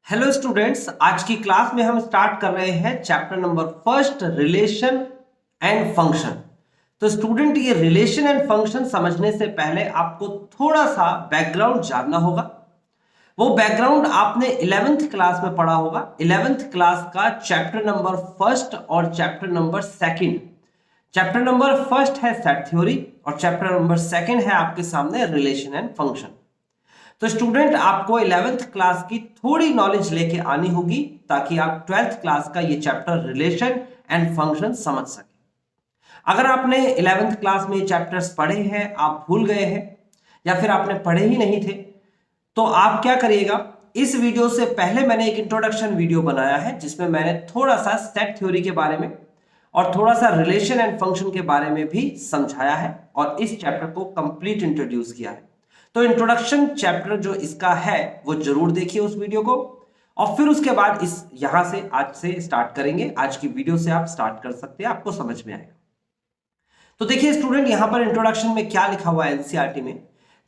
Hello students, आज की class में हम स्टार्ट कर रहे हैं chapter number first, relation and function. तो स्टूडेंट, ये रिलेशन एंड फंक्शन समझने से पहले आपको थोड़ा सा बैकग्राउंड जानना होगा। वो बैकग्राउंड आपने 11th क्लास में पढ़ा होगा। 11th क्लास का चैप्टर नंबर फर्स्ट और chapter number second. Chapter number first है सेट थ्योरी और चैप्टर नंबर सेकंड है आपके सामने रिलेशन एंड फंक्शन। तो स्टूडेंट, आपको 11th क्लास की थोड़ी नॉलेज लेके आनी होगी ताकि आप 12th क्लास का ये चैप्टर रिलेशन एंड फंक्शन समझ सके। अगर आपने 11th क्लास में ये चैप्टर्स पढ़े हैं, आप भूल गए हैं या फिर आपने पढ़े ही नहीं थे, तो आप क्या करिएगा, इस वीडियो से पहले मैंने एक इंट्रोडक्शन वीडियो बनाया है जिसमें मैंने थोड़ा सा सेट थ्योरी के बारे में और थोड़ा सा रिलेशन एंड फंक्शन के बारे में भी समझाया है और इस चैप्टर को कंप्लीट इंट्रोड्यूस किया है। तो इंट्रोडक्शन चैप्टर जो इसका है वो जरूर देखिए उस वीडियो को, और फिर उसके बाद इस यहां से आज से स्टार्ट करेंगे। आज की वीडियो से आप स्टार्ट कर सकते हैं, आपको समझ में आएगा। तो देखिए स्टूडेंट, यहां पर इंट्रोडक्शन में क्या लिखा हुआ है एनसीईआरटी में,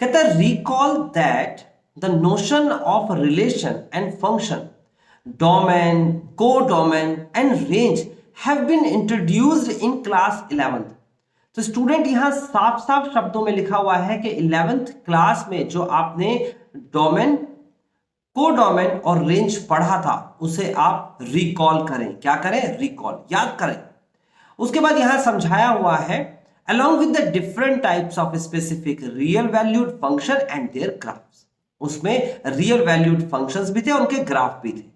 कहता है recall that the notion of relation and function, domain, codomain and range have been introduced in class 11th। तो स्टूडेंट, यहां साफ साफ शब्दों में लिखा हुआ है कि 11th क्लास में जो आपने डोमेन, कोडोमेन और रेंज पढ़ा था उसे आप रिकॉल करें। क्या करें? रिकॉल, याद करें। उसके बाद यहां समझाया हुआ है along with the different types of specific real valued function and their graphs। उसमें रियल वैल्यूड फंक्शंस भी थे, उनके ग्राफ भी थे।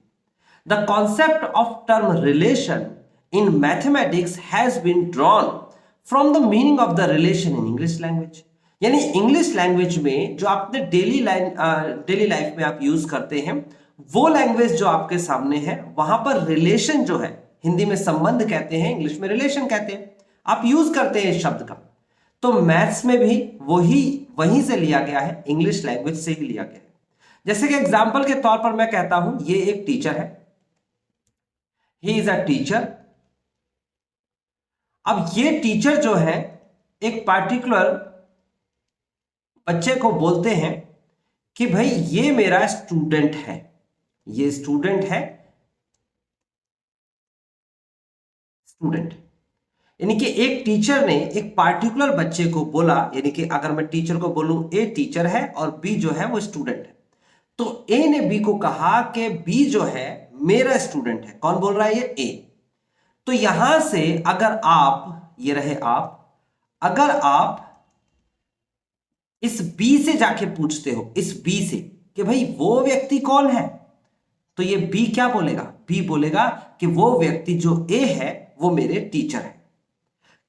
The concept of term relation in mathematics has been drawn from the meaning of the relation in English language। यानी English language में जो आपने डेली लाइफ में आप यूज करते हैं, वो लैंग्वेज जो आपके सामने है, वहां पर रिलेशन जो है, हिंदी में संबंध कहते हैं, इंग्लिश में रिलेशन कहते हैं, आप यूज करते हैं इस शब्द का। तो मैथ्स में भी वहीं से लिया गया है, इंग्लिश लैंग्वेज से ही लिया गया है। जैसे कि एग्जाम्पल के तौर पर मैं कहता हूं, ये एक टीचर है, ही इज अ टीचर। अब ये टीचर जो है एक पार्टिकुलर बच्चे को बोलते हैं कि भाई ये मेरा स्टूडेंट है, ये स्टूडेंट है, स्टूडेंट। यानी कि एक टीचर ने एक पार्टिकुलर बच्चे को बोला, यानी कि अगर मैं टीचर को बोलूं ए टीचर है और बी जो है वो स्टूडेंट है, तो ए ने बी को कहा कि बी जो है मेरा स्टूडेंट है। कौन बोल रहा है? ये ए। तो यहां से अगर आप, ये रहे आप, अगर आप इस बी से जाके पूछते हो, इस बी से, कि भाई वो व्यक्ति कौन है, तो ये बी क्या बोलेगा? बी बोलेगा कि वो व्यक्ति जो ए है वो मेरे टीचर है।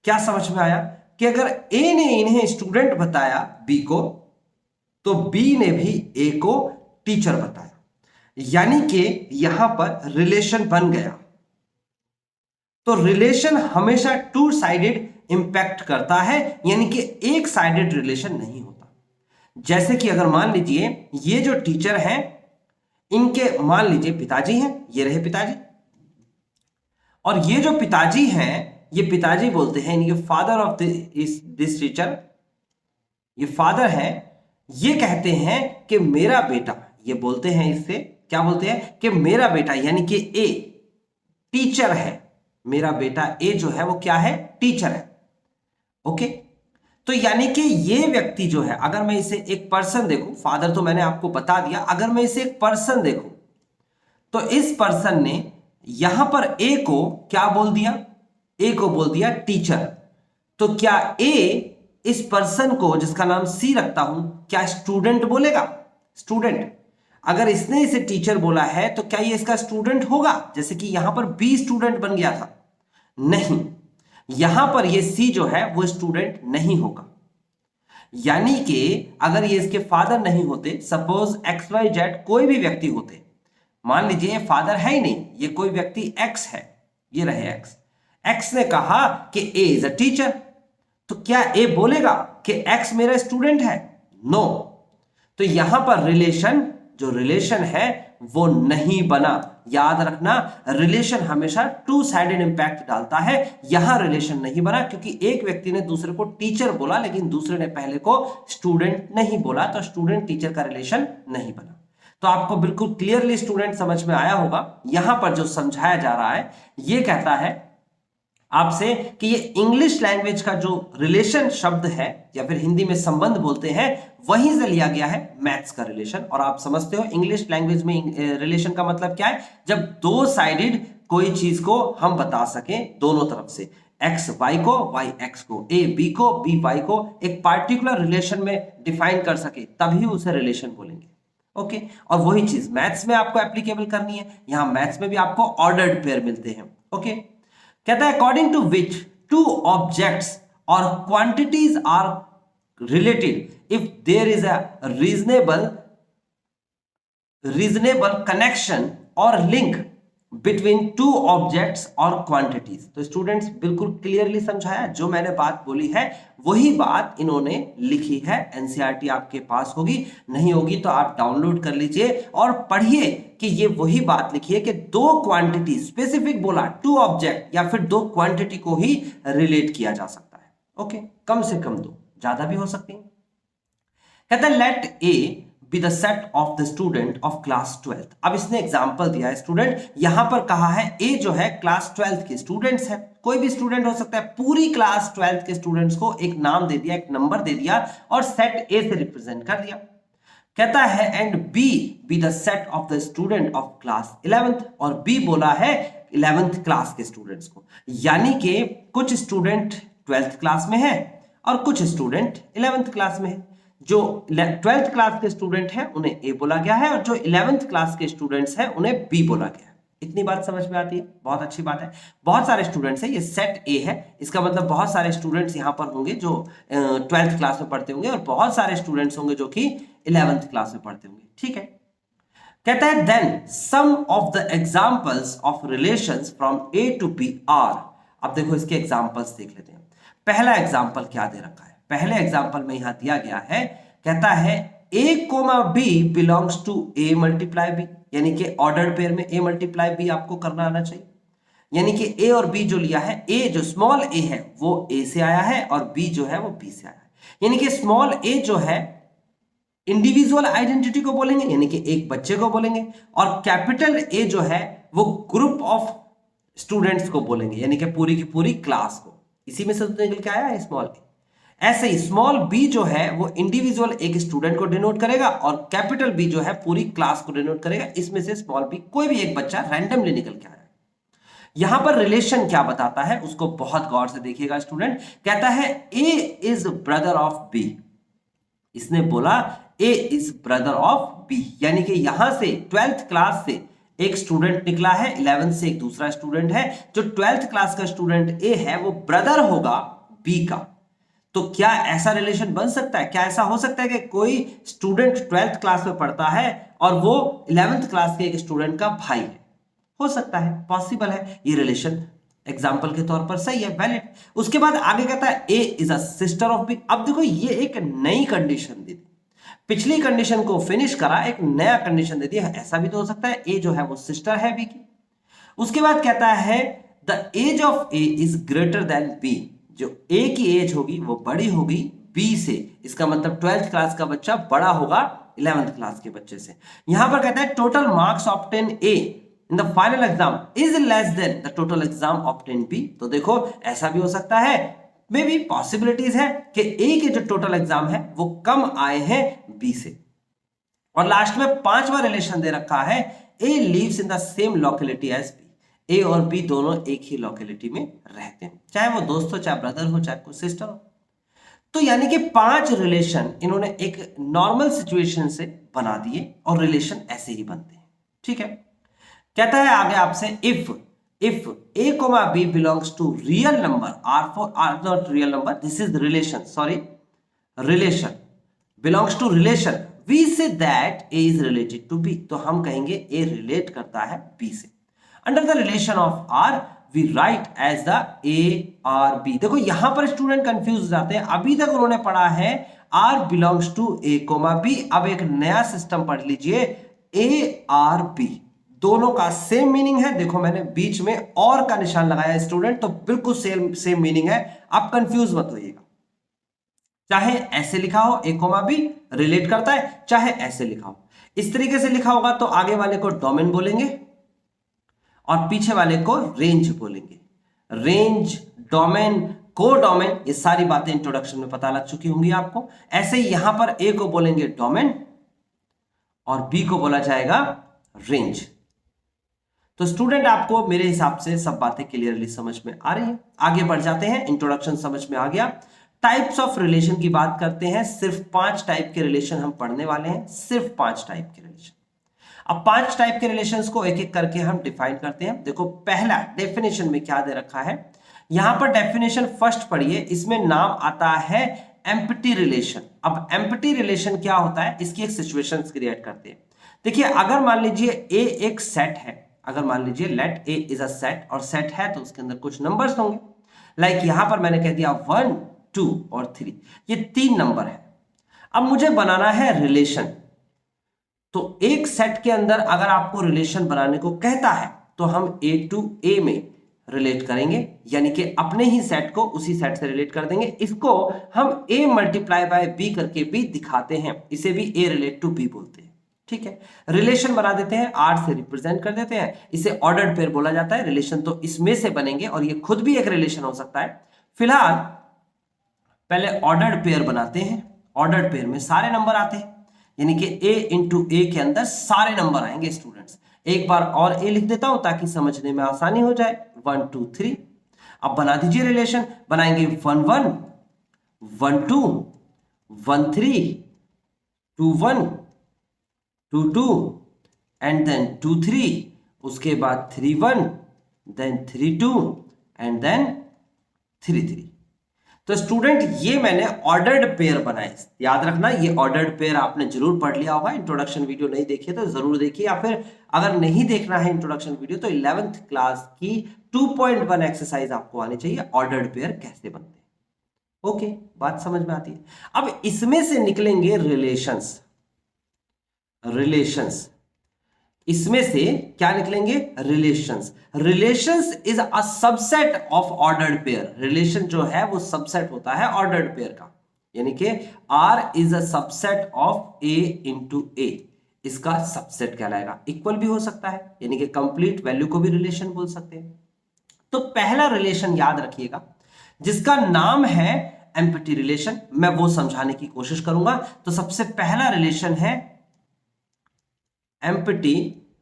क्या समझ में आया कि अगर ए ने इन्हें स्टूडेंट बताया बी को, तो बी ने भी ए को टीचर बताया, यानी कि यहां पर रिलेशन बन गया। तो रिलेशन हमेशा टू साइडेड इंपैक्ट करता है, यानी कि एक साइडेड रिलेशन नहीं होता। जैसे कि अगर मान लीजिए ये जो टीचर हैं, इनके मान लीजिए पिताजी हैं, ये रहे पिताजी, और ये जो पिताजी हैं, ये पिताजी बोलते हैं, इनके फादर ऑफ दिस टीचर, ये फादर है, ये कहते हैं कि मेरा बेटा, ये बोलते हैं इससे, क्या बोलते हैं कि मेरा बेटा, यानी कि ए टीचर है, मेरा बेटा ए जो है वो क्या है? टीचर है। ओके, तो यानी कि ये व्यक्ति जो है, अगर मैं इसे एक पर्सन देखूं, फादर तो मैंने आपको बता दिया, अगर मैं इसे एक पर्सन देखूं, तो इस पर्सन ने यहां पर ए को क्या बोल दिया? ए को बोल दिया टीचर। तो क्या ए इस पर्सन को, जिसका नाम सी रखता हूं, क्या स्टूडेंट बोलेगा? स्टूडेंट। अगर इसने इसे टीचर बोला है तो क्या ये इसका स्टूडेंट होगा? जैसे कि यहां पर बी स्टूडेंट बन गया था, नहीं, यहां पर ये सी जो है वो स्टूडेंट नहीं होगा। यानी कि अगर ये इसके फादर नहीं होते, सपोज एक्स वाई जेड कोई भी व्यक्ति होते, मान लीजिए ये फादर है ही नहीं, ये कोई व्यक्ति एक्स है, ये रहे एक्स, एक्स ने कहा कि ए इज अ टीचर, तो क्या ए बोलेगा कि एक्स मेरा स्टूडेंट है? नो। तो यहां पर रिलेशन, जो रिलेशन है वो नहीं बना। याद रखना, रिलेशन हमेशा टू साइडेड इंपैक्ट डालता है। यहां रिलेशन नहीं बना क्योंकि एक व्यक्ति ने दूसरे को टीचर बोला, लेकिन दूसरे ने पहले को स्टूडेंट नहीं बोला, तो स्टूडेंट टीचर का रिलेशन नहीं बना। तो आपको बिल्कुल क्लियरली स्टूडेंट समझ में आया होगा। यहां पर जो समझाया जा रहा है ये कहता है आपसे कि ये इंग्लिश लैंग्वेज का जो रिलेशन शब्द है या फिर हिंदी में संबंध बोलते हैं वहीं से लिया गया है मैथ्स का रिलेशन। और आप समझते हो इंग्लिश लैंग्वेज में रिलेशन का मतलब क्या है, जब दो साइडेड कोई चीज को हम बता सकें दोनों तरफ से, एक्स वाई को, वाई एक्स को, ए बी को, बी वाई को एक पार्टिकुलर रिलेशन में डिफाइन कर सके तभी उसे रिलेशन बोलेंगे। ओके, और वही चीज मैथ्स में आपको एप्लीकेबल करनी है। यहां मैथ्स में भी आपको ऑर्डर्ड पेयर मिलते हैं। ओके, कहता है according to which two objects और quantities are related if there is a reasonable connection और लिंक बिटवीन टू ऑब्जेक्ट्स और क्वांटिटीज। तो स्टूडेंट्स बिल्कुल क्लियरली समझाया, जो मैंने बात बोली है वही बात इन्होंने लिखी है। एनसीईआरटी आपके पास होगी, नहीं होगी तो आप डाउनलोड कर लीजिए और पढ़िए कि ये वही बात लिखी है कि दो क्वांटिटी, स्पेसिफिक बोला, टू ऑब्जेक्ट या फिर दो क्वांटिटी को ही रिलेट किया जा सकता है। ओके, कम से कम दो, ज्यादा भी हो सकती है। कहता है let A be the set of the student of class 12। अब इसने एग्जांपल दिया है स्टूडेंट, यहां पर कहा है ए जो है क्लास 12 के स्टूडेंट्स है, कोई भी स्टूडेंट हो सकता है, पूरी क्लास 12 के स्टूडेंट्स को एक नाम दे दिया, एक नंबर दे दिया और सेट ए से रिप्रेजेंट कर दिया। कहता है and B be the set of the student of class 11th, और बी बोला है 11th क्लास के स्टूडेंट्स को, यानी कि कुछ स्टूडेंट 12th क्लास में है और कुछ स्टूडेंट 11th क्लास में है। जो 12th क्लास के स्टूडेंट हैं उन्हें ए बोला गया है और जो 11th क्लास के स्टूडेंट्स हैं उन्हें बी बोला गया है। इतनी बात समझ में आती है, बहुत अच्छी बात है। बहुत सारे स्टूडेंट्स हैं, ये सेट ए है, इसका मतलब बहुत सारे स्टूडेंट्स यहां पर होंगे जो 12th क्लास में पढ़ते होंगे और बहुत सारे स्टूडेंट्स होंगे जो कि 11th क्लास में पढ़ते होंगे। ठीक है, कहता है then some of the examples of relations from A to B are. अब देखो इसके एग्जांपल्स देख लेते हैं। पहला एग्जांपल क्या दे रखा है, पहले एग्जांपल में यहां दिया गया है, कहता है a comma b belongs to a multiply b, यानी कि ऑर्डर्ड पेयर में a मल्टीप्लाई b आपको करना आना चाहिए। यानी कि a और b जो लिया है, a जो स्मॉल a है वो a से आया है और b जो है वो b से आया है। यानी कि स्मॉल a जो है इंडिविजुअल आइडेंटिटी को बोलेंगे, यानी कि एक बच्चे को बोलेंगे, और कैपिटल A जो है वो ग्रुप ऑफ स्टूडेंट्स को बोलेंगे, यानी कि पूरी की पूरी क्लास को। इसी में से निकल के आया है स्मॉल a। ऐसे ही स्मॉल b जो है वो इंडिविजुअल एक स्टूडेंट को डिनोट करेगा और कैपिटल B जो है पूरी क्लास को डिनोट करेगा। इसमें से स्मॉल b कोई भी एक बच्चा रैंडमली निकल के आ रहा है। यहां पर रिलेशन क्या बताता है उसको बहुत गौर से देखिएगा स्टूडेंट। कहता है a is brother of b, इसने बोला a is brother of b, यानी कि यहां से 12th क्लास से एक स्टूडेंट निकला है, 11th से एक दूसरा स्टूडेंट है, जो 12th क्लास का स्टूडेंट a है वो ब्रदर होगा b का। तो क्या ऐसा रिलेशन बन सकता है, क्या ऐसा हो सकता है कि कोई स्टूडेंट 12th क्लास में पढ़ता है और वो 11th क्लास के एक स्टूडेंट का भाई है? हो सकता है, पॉसिबल है, ये रिलेशन एग्जाम्पल के तौर पर सही है, वैलिड। उसके बाद आगे कहता है A is a sister of B. अब देखो ये एक नई कंडीशन दी, पिछली कंडीशन को फिनिश करा, एक नया कंडीशन दे दिया। ऐसा भी तो हो सकता है ए जो है वो सिस्टर है बी की। उसके बाद कहता है the age of A is greater than B, जो ए की एज होगी वो बड़ी होगी बी से, इसका मतलब 12th क्लास का बच्चा बड़ा होगा 11th क्लास के बच्चे से। यहां पर कहता है total marks obtain A in the final exam is less than the total exam obtain B. तो देखो ऐसा भी हो सकता है, मे बी पॉसिबिलिटीज है कि ए के जो टोटल एग्जाम है वो कम आए हैं बी से। और लास्ट में 5वां रिलेशन दे रखा है A lives in the same locality as B. A और बी दोनों एक ही लोकेलिटी में रहते हैं, चाहे वो दोस्त हो, चाहे ब्रदर हो, चाहे कोई सिस्टर हो। तो यानी कि 5 रिलेशन इन्होंने एक नॉर्मल सिचुएशन से बना दिए और रिलेशन ऐसे ही बनते हैं। ठीक है, कहता है आगे आपसे if a comma b belongs to real number r not real number, this is relation, sorry, relation belongs to relation, we say that a is related to b। तो हम कहेंगे a relate करता है b से। Under the relation of r we write as the a r b। देखो यहां पर student confuse हो जाते हैं, अभी तक उन्होंने पढ़ा है r belongs to a comma b। अब एक नया सिस्टम पढ़ लीजिए a r b, दोनों का सेम मीनिंग है। देखो मैंने बीच में और का निशान लगाया स्टूडेंट, तो बिल्कुल सेम मीनिंग है, आप कंफ्यूज मत होइएगा। चाहे ऐसे लिखा हो a कोमा b रिलेट करता है, चाहे ऐसे लिखा हो इस तरीके से लिखा होगा तो आगे वाले को डोमेन बोलेंगे और पीछे वाले को रेंज बोलेंगे। रेंज, डोमेन, कोडोमेन, ये सारी बातें इंट्रोडक्शन में पता लग चुकी होंगी आपको। ऐसे ही यहां पर ए को बोलेंगे डोमेन और बी को बोला जाएगा रेंज। तो स्टूडेंट आपको मेरे हिसाब से सब बातें क्लियरली समझ में आ रही है। आगे बढ़ जाते हैं, इंट्रोडक्शन समझ में आ गया। टाइप्स ऑफ रिलेशन की बात करते हैं। सिर्फ 5 टाइप के रिलेशन हम पढ़ने वाले हैं, सिर्फ 5 टाइप के रिलेशन। अब 5 टाइप के रिलेशंस को एक एक करके हम डिफाइन करते हैं। देखो पहला डेफिनेशन में क्या दे रखा है, यहां पर डेफिनेशन फर्स्ट पढ़िए, इसमें नाम आता है एम्प्टी रिलेशन। अब एम्प्टी रिलेशन क्या होता है, इसकी एक सिचुएशन क्रिएट करते हैं। देखिए अगर मान लीजिए ए एक सेट है, अगर मान लीजिए let A is a set, और सेट है तो उसके अंदर कुछ नंबर्स होंगे। लाइक यहां पर मैंने कह दिया 1, 2 और 3, ये 3 नंबर है। अब मुझे बनाना है रिलेशन। तो एक सेट के अंदर अगर आपको रिलेशन बनाने को कहता है तो हम ए टू ए में रिलेट करेंगे, यानी कि अपने ही सेट को उसी सेट से रिलेट कर देंगे। इसको हम ए मल्टीप्लाई बाय बी करके भी दिखाते हैं, इसे भी ए रिलेट टू बी बोलते हैं। ठीक है, रिलेशन बना देते हैं, आर से रिप्रेजेंट कर देते हैं, इसे ऑर्डर्ड पेयर बोला जाता है। रिलेशन तो इसमें से बनेंगे और ये खुद भी एक रिलेशन हो सकता है। फिलहाल पहले ऑर्डर्ड पेयर बनाते हैं। ऑर्डर्ड पेयर में सारे नंबर आते हैं, यानी कि a इंटू ए के अंदर सारे नंबर आएंगे स्टूडेंट्स। एक बार और a लिख देता हूं ताकि समझने में आसानी हो जाए। 1, 2, 3। अब बना दीजिए रिलेशन, बनाएंगे 1, 1, 1, 2, 1, 3, 2, 1, 2, 2 एंड देन 2, 3, उसके बाद 3, 1, देन 3, 2 एंड देन 3, 3। तो स्टूडेंट ये मैंने ऑर्डर्ड पेयर बनाए। याद रखना ये ऑर्डर्ड पेयर आपने जरूर पढ़ लिया होगा। इंट्रोडक्शन वीडियो नहीं देखी तो जरूर देखिए, या फिर अगर नहीं देखना है इंट्रोडक्शन वीडियो तो 11th क्लास की 2.1 एक्सरसाइज आपको आनी चाहिए, ऑर्डर्ड पेयर कैसे बनते हैं। ओके, बात समझ में आती है। अब इसमें से निकलेंगे रिलेशंस। रिलेशंस इसमें से क्या निकलेंगे, relations. Relations is a subset of ordered pair. Relation जो है वो सबसेट होता है ऑर्डर्ड पेयर का, यानी कि R is a subset of A into A, इसका सबसेट कहलाएगा। इक्वल भी हो सकता है, यानी कि कंप्लीट वैल्यू को भी रिलेशन बोल सकते हैं। तो पहला रिलेशन याद रखिएगा जिसका नाम है एम्प्टी रिलेशन, मैं वो समझाने की कोशिश करूंगा। तो सबसे पहला रिलेशन है एम्प्टी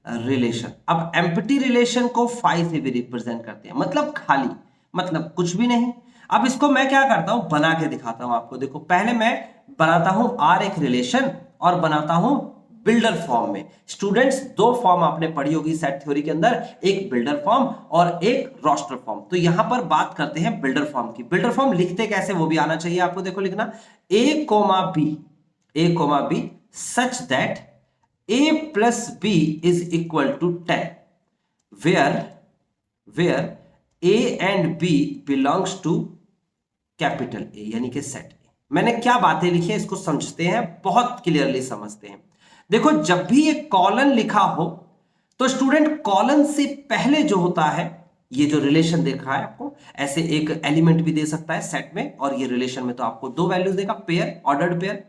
रिलेशन। अब एम्प्टी रिलेशन को फाई से भी रिप्रेजेंट करते हैं, मतलब खाली, मतलब कुछ भी नहीं। अब इसको मैं क्या करता हूं, बना के दिखाता हूं आपको। देखो पहले मैं बनाता हूं आर एक रिलेशन और बनाता हूं बिल्डर फॉर्म में। स्टूडेंट्स 2 फॉर्म आपने पढ़ी होगी सेट थ्योरी के अंदर, एक बिल्डर फॉर्म और एक रोस्टर फॉर्म। तो यहां पर बात करते हैं बिल्डर फॉर्म की। बिल्डर फॉर्म लिखते कैसे वो भी आना चाहिए आपको। देखो लिखना a, b such that a plus b is equal to 10 where a and b belongs to capital A, यानी कि सेट A। मैंने क्या बातें लिखी है इसको समझते हैं, बहुत क्लियरली समझते हैं। देखो जब भी एक कॉलन लिखा हो तो स्टूडेंट कॉलन से पहले जो होता है, ये जो रिलेशन देख रहा है आपको, ऐसे एक एलिमेंट भी दे सकता है सेट में, और ये रिलेशन में तो आपको 2 वैल्यूज देगा, पेयर, ऑर्डर्ड पेयर।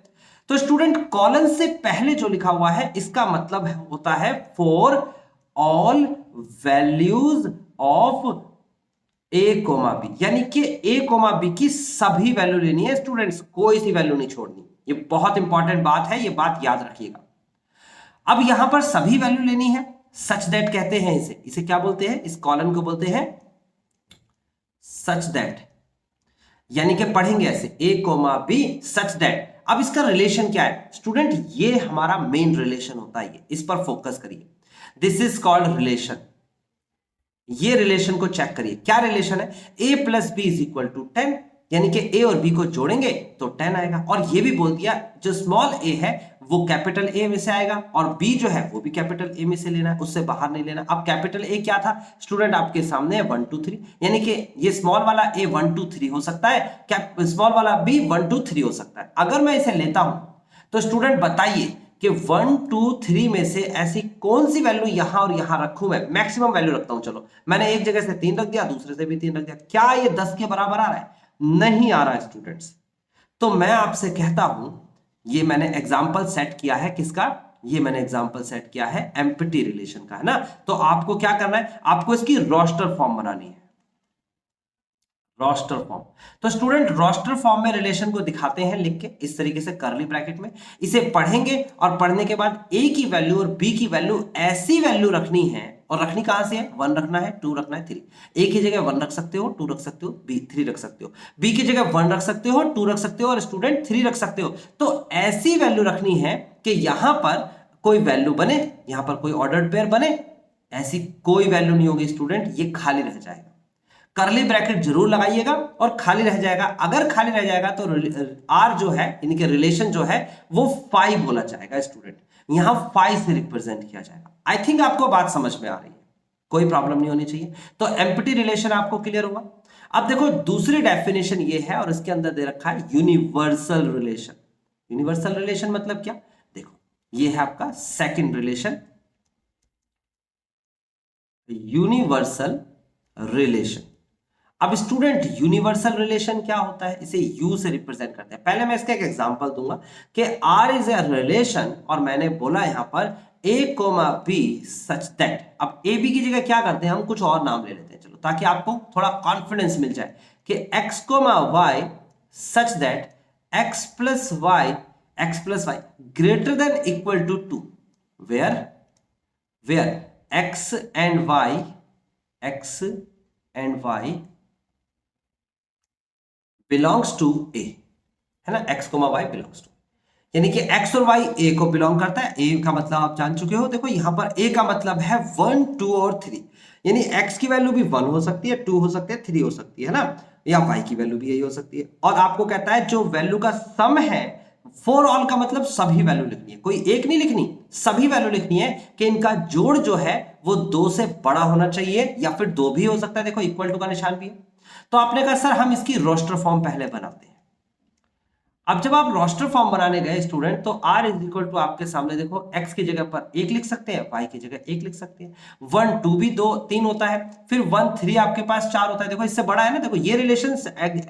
तो स्टूडेंट कॉलन से पहले जो लिखा हुआ है इसका मतलब होता है for all values of A comma B, यानी कि ए कोमा बी की सभी वैल्यू लेनी है स्टूडेंट्स, कोई सी वैल्यू नहीं छोड़नी। ये बहुत इंपॉर्टेंट बात है, ये बात याद रखिएगा। अब यहां पर सभी वैल्यू लेनी है, सच दैट कहते हैं इसे। इसे क्या बोलते हैं, इस कॉलम को बोलते हैं सच दैट, यानी कि पढ़ेंगे ऐसे ए कोमा बी सच दैट। अब इसका रिलेशन क्या है स्टूडेंट, ये हमारा मेन रिलेशन होता है, इस पर फोकस करिए। This is called relation. ये रिलेशन को चेक करिए, क्या रिलेशन है, a plus B is equal to 10, यानी कि a और b को जोड़ेंगे तो 10 आएगा। और ये भी बोल दिया जो स्मॉल a है वो कैपिटल A में से आएगा, और B जो है वो भी कैपिटल A में से लेना है, उससे बाहर नहीं लेना। अब कैपिटल A क्या था स्टूडेंट, आपके सामने है 1 2 3, यानी कि ये स्मॉल वाला A 1 2 3 हो सकता है, क्या स्मॉल वाला B 1 2 3 हो सकता है। अगर मैं इसे लेता हूं तो स्टूडेंट बताइए कि 1 2 3 में से ऐसी कौन सी वैल्यू यहां और यहां रखूं। मैं मैक्सिमम वैल्यू रखता हूं, चलो मैंने एक जगह से 3 रख दिया, दूसरे से भी 3 रख दिया, क्या ये 10 के बराबर आ रहा है, नहीं आ रहा है स्टूडेंट्स। तो मैं आपसे कहता हूं, ये मैंने एग्जांपल सेट किया है किसका, ये मैंने एग्जांपल सेट किया है एम्प्टी रिलेशन का, है ना। तो आपको क्या करना है, आपको इसकी रोस्टर फॉर्म बनानी है, रोस्टर फॉर्म। तो स्टूडेंट रोस्टर फॉर्म में रिलेशन को दिखाते हैं लिख के इस तरीके से कर्ली ब्रैकेट में, इसे पढ़ेंगे और पढ़ने के बाद ए की वैल्यू और बी की वैल्यू ऐसी वैल्यू रखनी है, और रखनी कहां से है, 1 रखना है, 2 रखना है, 3। ए की जगह 1 रख सकते हो, 2 रख सकते हो, बी 3 रख सकते हो, बी की जगह 1 रख सकते हो, 2 रख सकते हो और स्टूडेंट 3 रख सकते हो। तो ऐसी वैल्यू रखनी है कि यहां पर कोई वैल्यू बने, यहां पर कोई ऑर्डर्ड पेयर बने, ऐसी कोई वैल्यू नहीं होगी स्टूडेंट, ये खाली रह जाएगा। कर्ली ब्रैकेट जरूर लगाइएगा और खाली रह जाएगा। अगर खाली रह जाएगा तो आर जो है इनके रिलेशन जो है वो 5 बोला जाएगा स्टूडेंट, यहां 5 से रिप्रेजेंट किया जाएगा। आई थिंक आपको बात समझ में आ रही है, कोई प्रॉब्लम नहीं होनी चाहिए। तो एम्प्टी रिलेशन आपको क्लियर होगा। अब देखो दूसरी डेफिनेशन ये है और इसके अंदर दे रखा है यूनिवर्सल रिलेशन। यूनिवर्सल रिलेशन मतलब क्या, देखो ये है आपका सेकंड रिलेशन, यूनिवर्सल रिलेशन। अब स्टूडेंट यूनिवर्सल रिलेशन क्या होता है, इसे यू से रिप्रेजेंट करते हैं। पहले मैं इसका एक एग्जांपल दूंगा कि आर इज ए रिलेशन, और मैंने बोला यहां पर ए कोमा बी सच दैट। अब ए बी की जगह क्या करते हैं, हम कुछ और नाम ले लेते हैं, चलो ताकि आपको थोड़ा कॉन्फिडेंस मिल जाए कि x comma y such that x plus y greater than equal to 2, where x and y belongs to A, है ना, x comma y belongs to, यानी कि एक्स और वाई ए को बिलोंग करता है। ए का मतलब आप जान चुके हो, देखो यहां पर ए का मतलब है 1, 2 और 3, यानी एक्स की वैल्यू भी 1 हो सकती है, 2 हो सकती है, 3 हो सकती है ना, या वाई की वैल्यू भी यही हो सकती है। और आपको कहता है जो वैल्यू का सम है, फॉर ऑल का मतलब सभी वैल्यू लिखनी है, कोई एक नहीं लिखनी, सभी वैल्यू लिखनी है कि इनका जोड़ जो है वो 2 से बड़ा होना चाहिए, या फिर 2 भी हो सकता है, देखो इक्वल टू का निशान भी है। तो आपने कहा सर हम इसकी रोस्टर फॉर्म पहले बनाते हैं। अब जब आप रोस्टर फॉर्म बनाने गए स्टूडेंट, तो r इज इक्वल टू आपके सामने देखो x की जगह पर 1 लिख सकते हैं, y की जगह 1 लिख सकते हैं, 1 2 भी 2 3 होता है, फिर 1 3 आपके पास 4 होता है, देखो इससे बड़ा है ना, देखो ये रिलेशन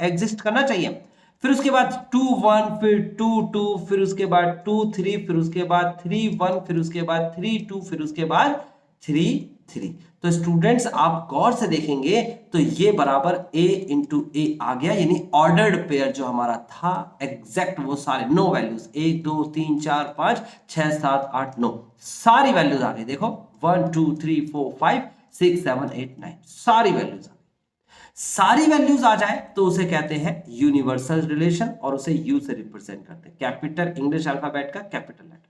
एग्जिस्ट करना चाहिए। फिर उसके बाद 2 1 फिर 2 2 फिर उसके बाद 2 3 फिर उसके बाद 3 1 फिर उसके बाद 3 2 फिर उसके बाद 3 3। तो स्टूडेंट्स आप गौर से देखेंगे तो ये बराबर a इंटू ए आ गया, यानी ऑर्डर्ड पेयर जो हमारा था एग्जैक्ट वो सारे 9 वैल्यूज 1 2 3 4 5 6 7 8 9 सारी वैल्यूज आ गई, देखो 1 2 3 4 5 6 7 8 9 सारी वैल्यूज आ गई। सारी वैल्यूज आ जाए तो उसे कहते हैं यूनिवर्सल रिलेशन और उसे यू से रिप्रेजेंट करते हैं, कैपिटल इंग्लिश अल्फाबेट का कैपिटल लेटर।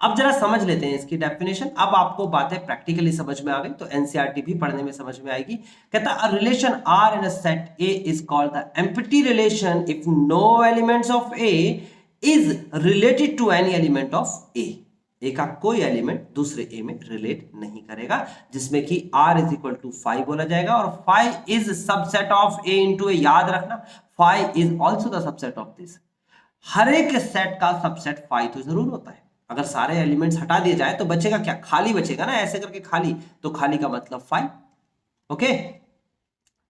अब जरा समझ लेते हैं इसकी डेफिनेशन। अब आपको बातें प्रैक्टिकली समझ में आ गई तो एनसीईआरटी भी पढ़ने में समझ में आएगी। कहता है a relation R in a set A is called the empty relation if no elements of A is related to any element of A. A का कोई एलिमेंट दूसरे ए में रिलेट नहीं करेगा, जिसमें कि r इज इक्वल टू 5 बोला जाएगा, और 5 is subset of a into A. याद रखना 5 is also the subset of this. हर एक सेट का सबसेट 5 तो जरूर होता है। अगर सारे एलिमेंट्स हटा दिए जाए तो बचेगा क्या, खाली बचेगा ना, ऐसे करके खाली, तो खाली का मतलब 5। ओके,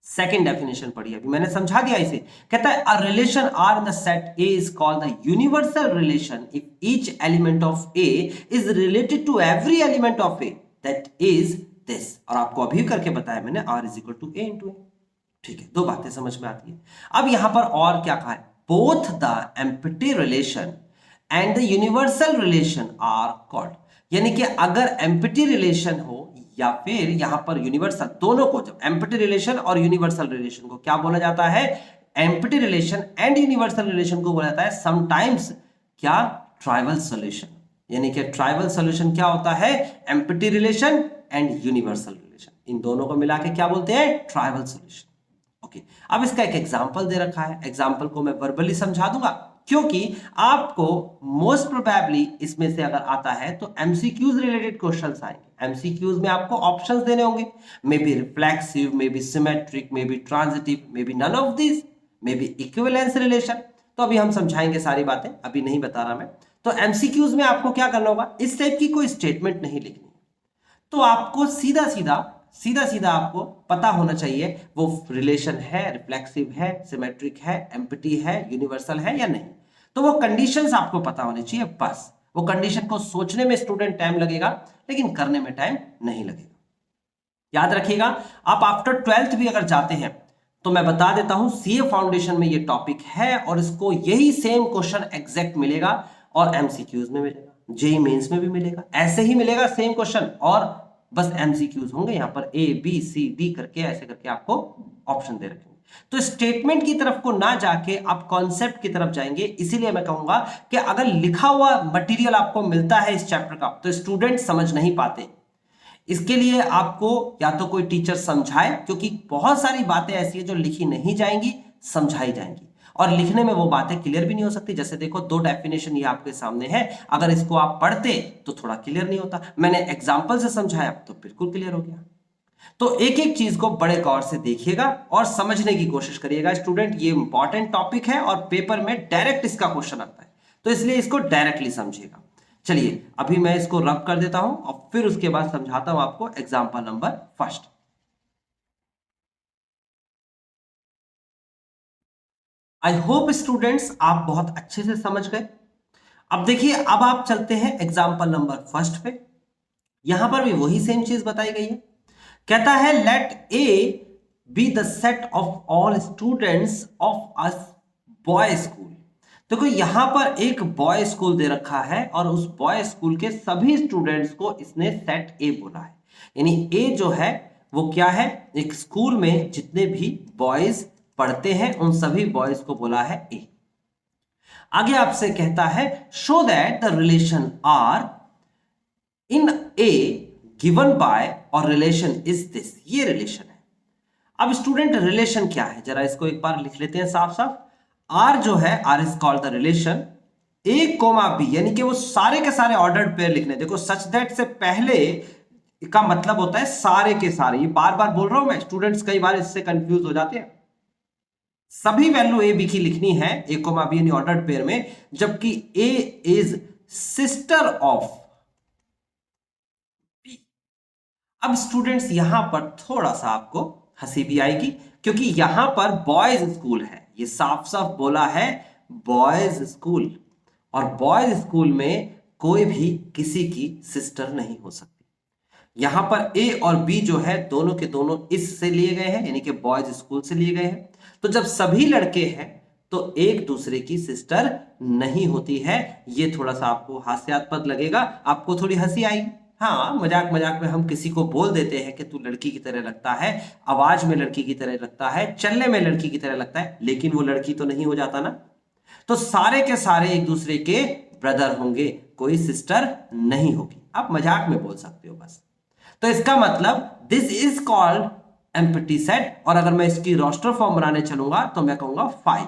सेकेंड डेफिनेशन पढ़िए, अभी मैंने समझा दिया इसे। कहता है a relation R in the set A is called the universal relation if each element of A is related to every element of A that is this. और आपको अभी करके बताया मैंने R is equal to A into A. ठीक है, दो बातें समझ में आती है। अब यहां पर और क्या कहा है, both the empty relation and the universal relation are called, यानी कि अगर एम्प्टी रिलेशन हो या फिर यहां पर यूनिवर्सल, दोनों को, जब एम्प्टी रिलेशन और यूनिवर्सल रिलेशन को क्या बोला जाता है, empty relation and universal relation को बोला जाता है समटाइम्स क्या, ट्राइवल सॉल्यूशन। यानी कि ट्राइवल सॉल्यूशन क्या होता है, empty relation and universal relation, इन दोनों को मिला के क्या बोलते हैं, ट्राइवल सॉल्यूशन। ओके, अब इसका एक एग्जांपल दे रखा है, एग्जांपल को मैं वर्बली समझा दूंगा, क्योंकि आपको मोस्ट प्रोबेबली इसमें से अगर आता है तो एमसीक्यूज रिलेटेड क्वेश्चंस आएंगे। एमसीक्यूज में आपको ऑप्शंस देने होंगे, may be reflexive, may be symmetric, may be transitive, may be none of this, may be equivalence relation. तो अभी हम समझाएंगे सारी बातें, अभी नहीं बता रहा मैं। तो एमसीक्यूज में आपको क्या करना होगा, इस टाइप की कोई स्टेटमेंट नहीं लिखनी, तो आपको सीधा सीधा आपको पता होना चाहिए वो रिलेशन है, रिफ्लेक्सिव है, सिमेट्रिक है, एम्प्टी है, यूनिवर्सल है या नहीं। तो वो कंडीशंस आपको पता होनी चाहिए बस। वो कंडीशन को सोचने में स्टूडेंट टाइम लगेगा, लेकिन करने में टाइम नहीं लगेगा। याद रखिएगा, आप आफ्टर 12th भी अगर जाते हैं तो मैं बता देता हूं, सीए फाउंडेशन में ये टॉपिक है और इसको यही सेम क्वेश्चन एग्जैक्ट मिलेगा और एमसीक्यूज में मिलेगा, जेई मेंस में भी मिलेगा, ऐसे ही मिलेगा सेम क्वेश्चन, और बस एमसीक्यूज होंगे यहां पर ए बी सी डी करके, ऐसे करके आपको ऑप्शन दे रखेंगे। तो स्टेटमेंट की तरफ को ना जाके आप कॉन्सेप्ट की तरफ जाएंगे। इसीलिए मैं कहूंगा कि अगर लिखा हुआ मटेरियल आपको मिलता है इस चैप्टर का तो स्टूडेंट समझ नहीं पाते। इसके लिए आपको या तो कोई टीचर समझाए, क्योंकि बहुत सारी बातें ऐसी है जो लिखी नहीं जाएंगी, समझाई जाएंगी, और लिखने में वो बातें क्लियर भी नहीं हो सकती। जैसे देखो, दो डेफिनेशन ये आपके सामने है, अगर इसको आप पढ़ते तो थोड़ा क्लियर नहीं होता, मैंने एग्जाम्पल से समझाया तो बिल्कुल क्लियर हो गया। तो एक एक चीज को बड़े गौर से देखिएगा और समझने की कोशिश करिएगा स्टूडेंट। ये इंपॉर्टेंट टॉपिक है और पेपर में डायरेक्ट इसका क्वेश्चन आता है, तो इसलिए इसको डायरेक्टली समझिएगा। चलिए अभी मैं इसको रब कर देता हूं और फिर उसके बाद समझाता हूं आपको example number first. I hope students आप बहुत अच्छे से समझ गए। अब देखिए, अब आप चलते हैं एग्जाम्पल नंबर फर्स्ट पे। यहां पर भी वही सेम चीज बताई गई है। कहता है let A be the set of all students of a boy school. देखो यहां पर एक बॉय स्कूल दे रखा है और उस बॉय स्कूल के सभी स्टूडेंट्स को इसने सेट ए बोला है। यानी ए जो है वो क्या है, एक स्कूल में जितने भी बॉयज पढ़ते हैं उन सभी बॉयज को बोला है ए। आगे आपसे कहता है show that the relation R in A given by और रिलेशन इज दिस। ये रिलेशन है। अब स्टूडेंट रिलेशन क्या है, जरा इसको एक बार लिख लेते हैं साफ साफ। आर जो है, R is called the relation A comma B, यानी कि वो सारे के सारे ऑर्डर्ड पेयर लिखने। देखो सच दैट से पहले का मतलब होता है सारे के सारे। ये बार बार बोल रहा हूं मैं, स्टूडेंट्स कई बार इससे कंफ्यूज हो जाते हैं। सभी वैल्यू ए बी की लिखनी है ए कोमा बी यानी ऑर्डर्ड पेयर में, जबकि ए इज सिस्टर ऑफ बी। अब स्टूडेंट्स यहां पर थोड़ा सा आपको हंसी भी आएगी, क्योंकि यहां पर बॉयज स्कूल है, ये साफ साफ बोला है बॉयज स्कूल, और बॉयज स्कूल में कोई भी किसी की सिस्टर नहीं हो सकती। यहां पर ए और बी जो है दोनों के दोनों इस से लिए गए हैं, यानी कि बॉयज स्कूल से लिए गए हैं। तो जब सभी लड़के हैं तो एक दूसरे की सिस्टर नहीं होती है। ये थोड़ा सा आपको हास्यास्पद लगेगा, आपको थोड़ी हंसी आएगी। हाँ, मजाक मजाक में हम किसी को बोल देते हैं कि तू लड़की की तरह लगता है, आवाज में लड़की की तरह लगता है, चलने में लड़की की तरह लगता है, लेकिन वो लड़की तो नहीं हो जाता ना। तो सारे के सारे एक दूसरे के ब्रदर होंगे, कोई सिस्टर नहीं होगी। आप मजाक में बोल सकते हो बस। तो इसका मतलब this is called empty set, और अगर मैं इसकी रोस्टर फॉर्म बनाने चलूंगा तो मैं कहूंगा 5।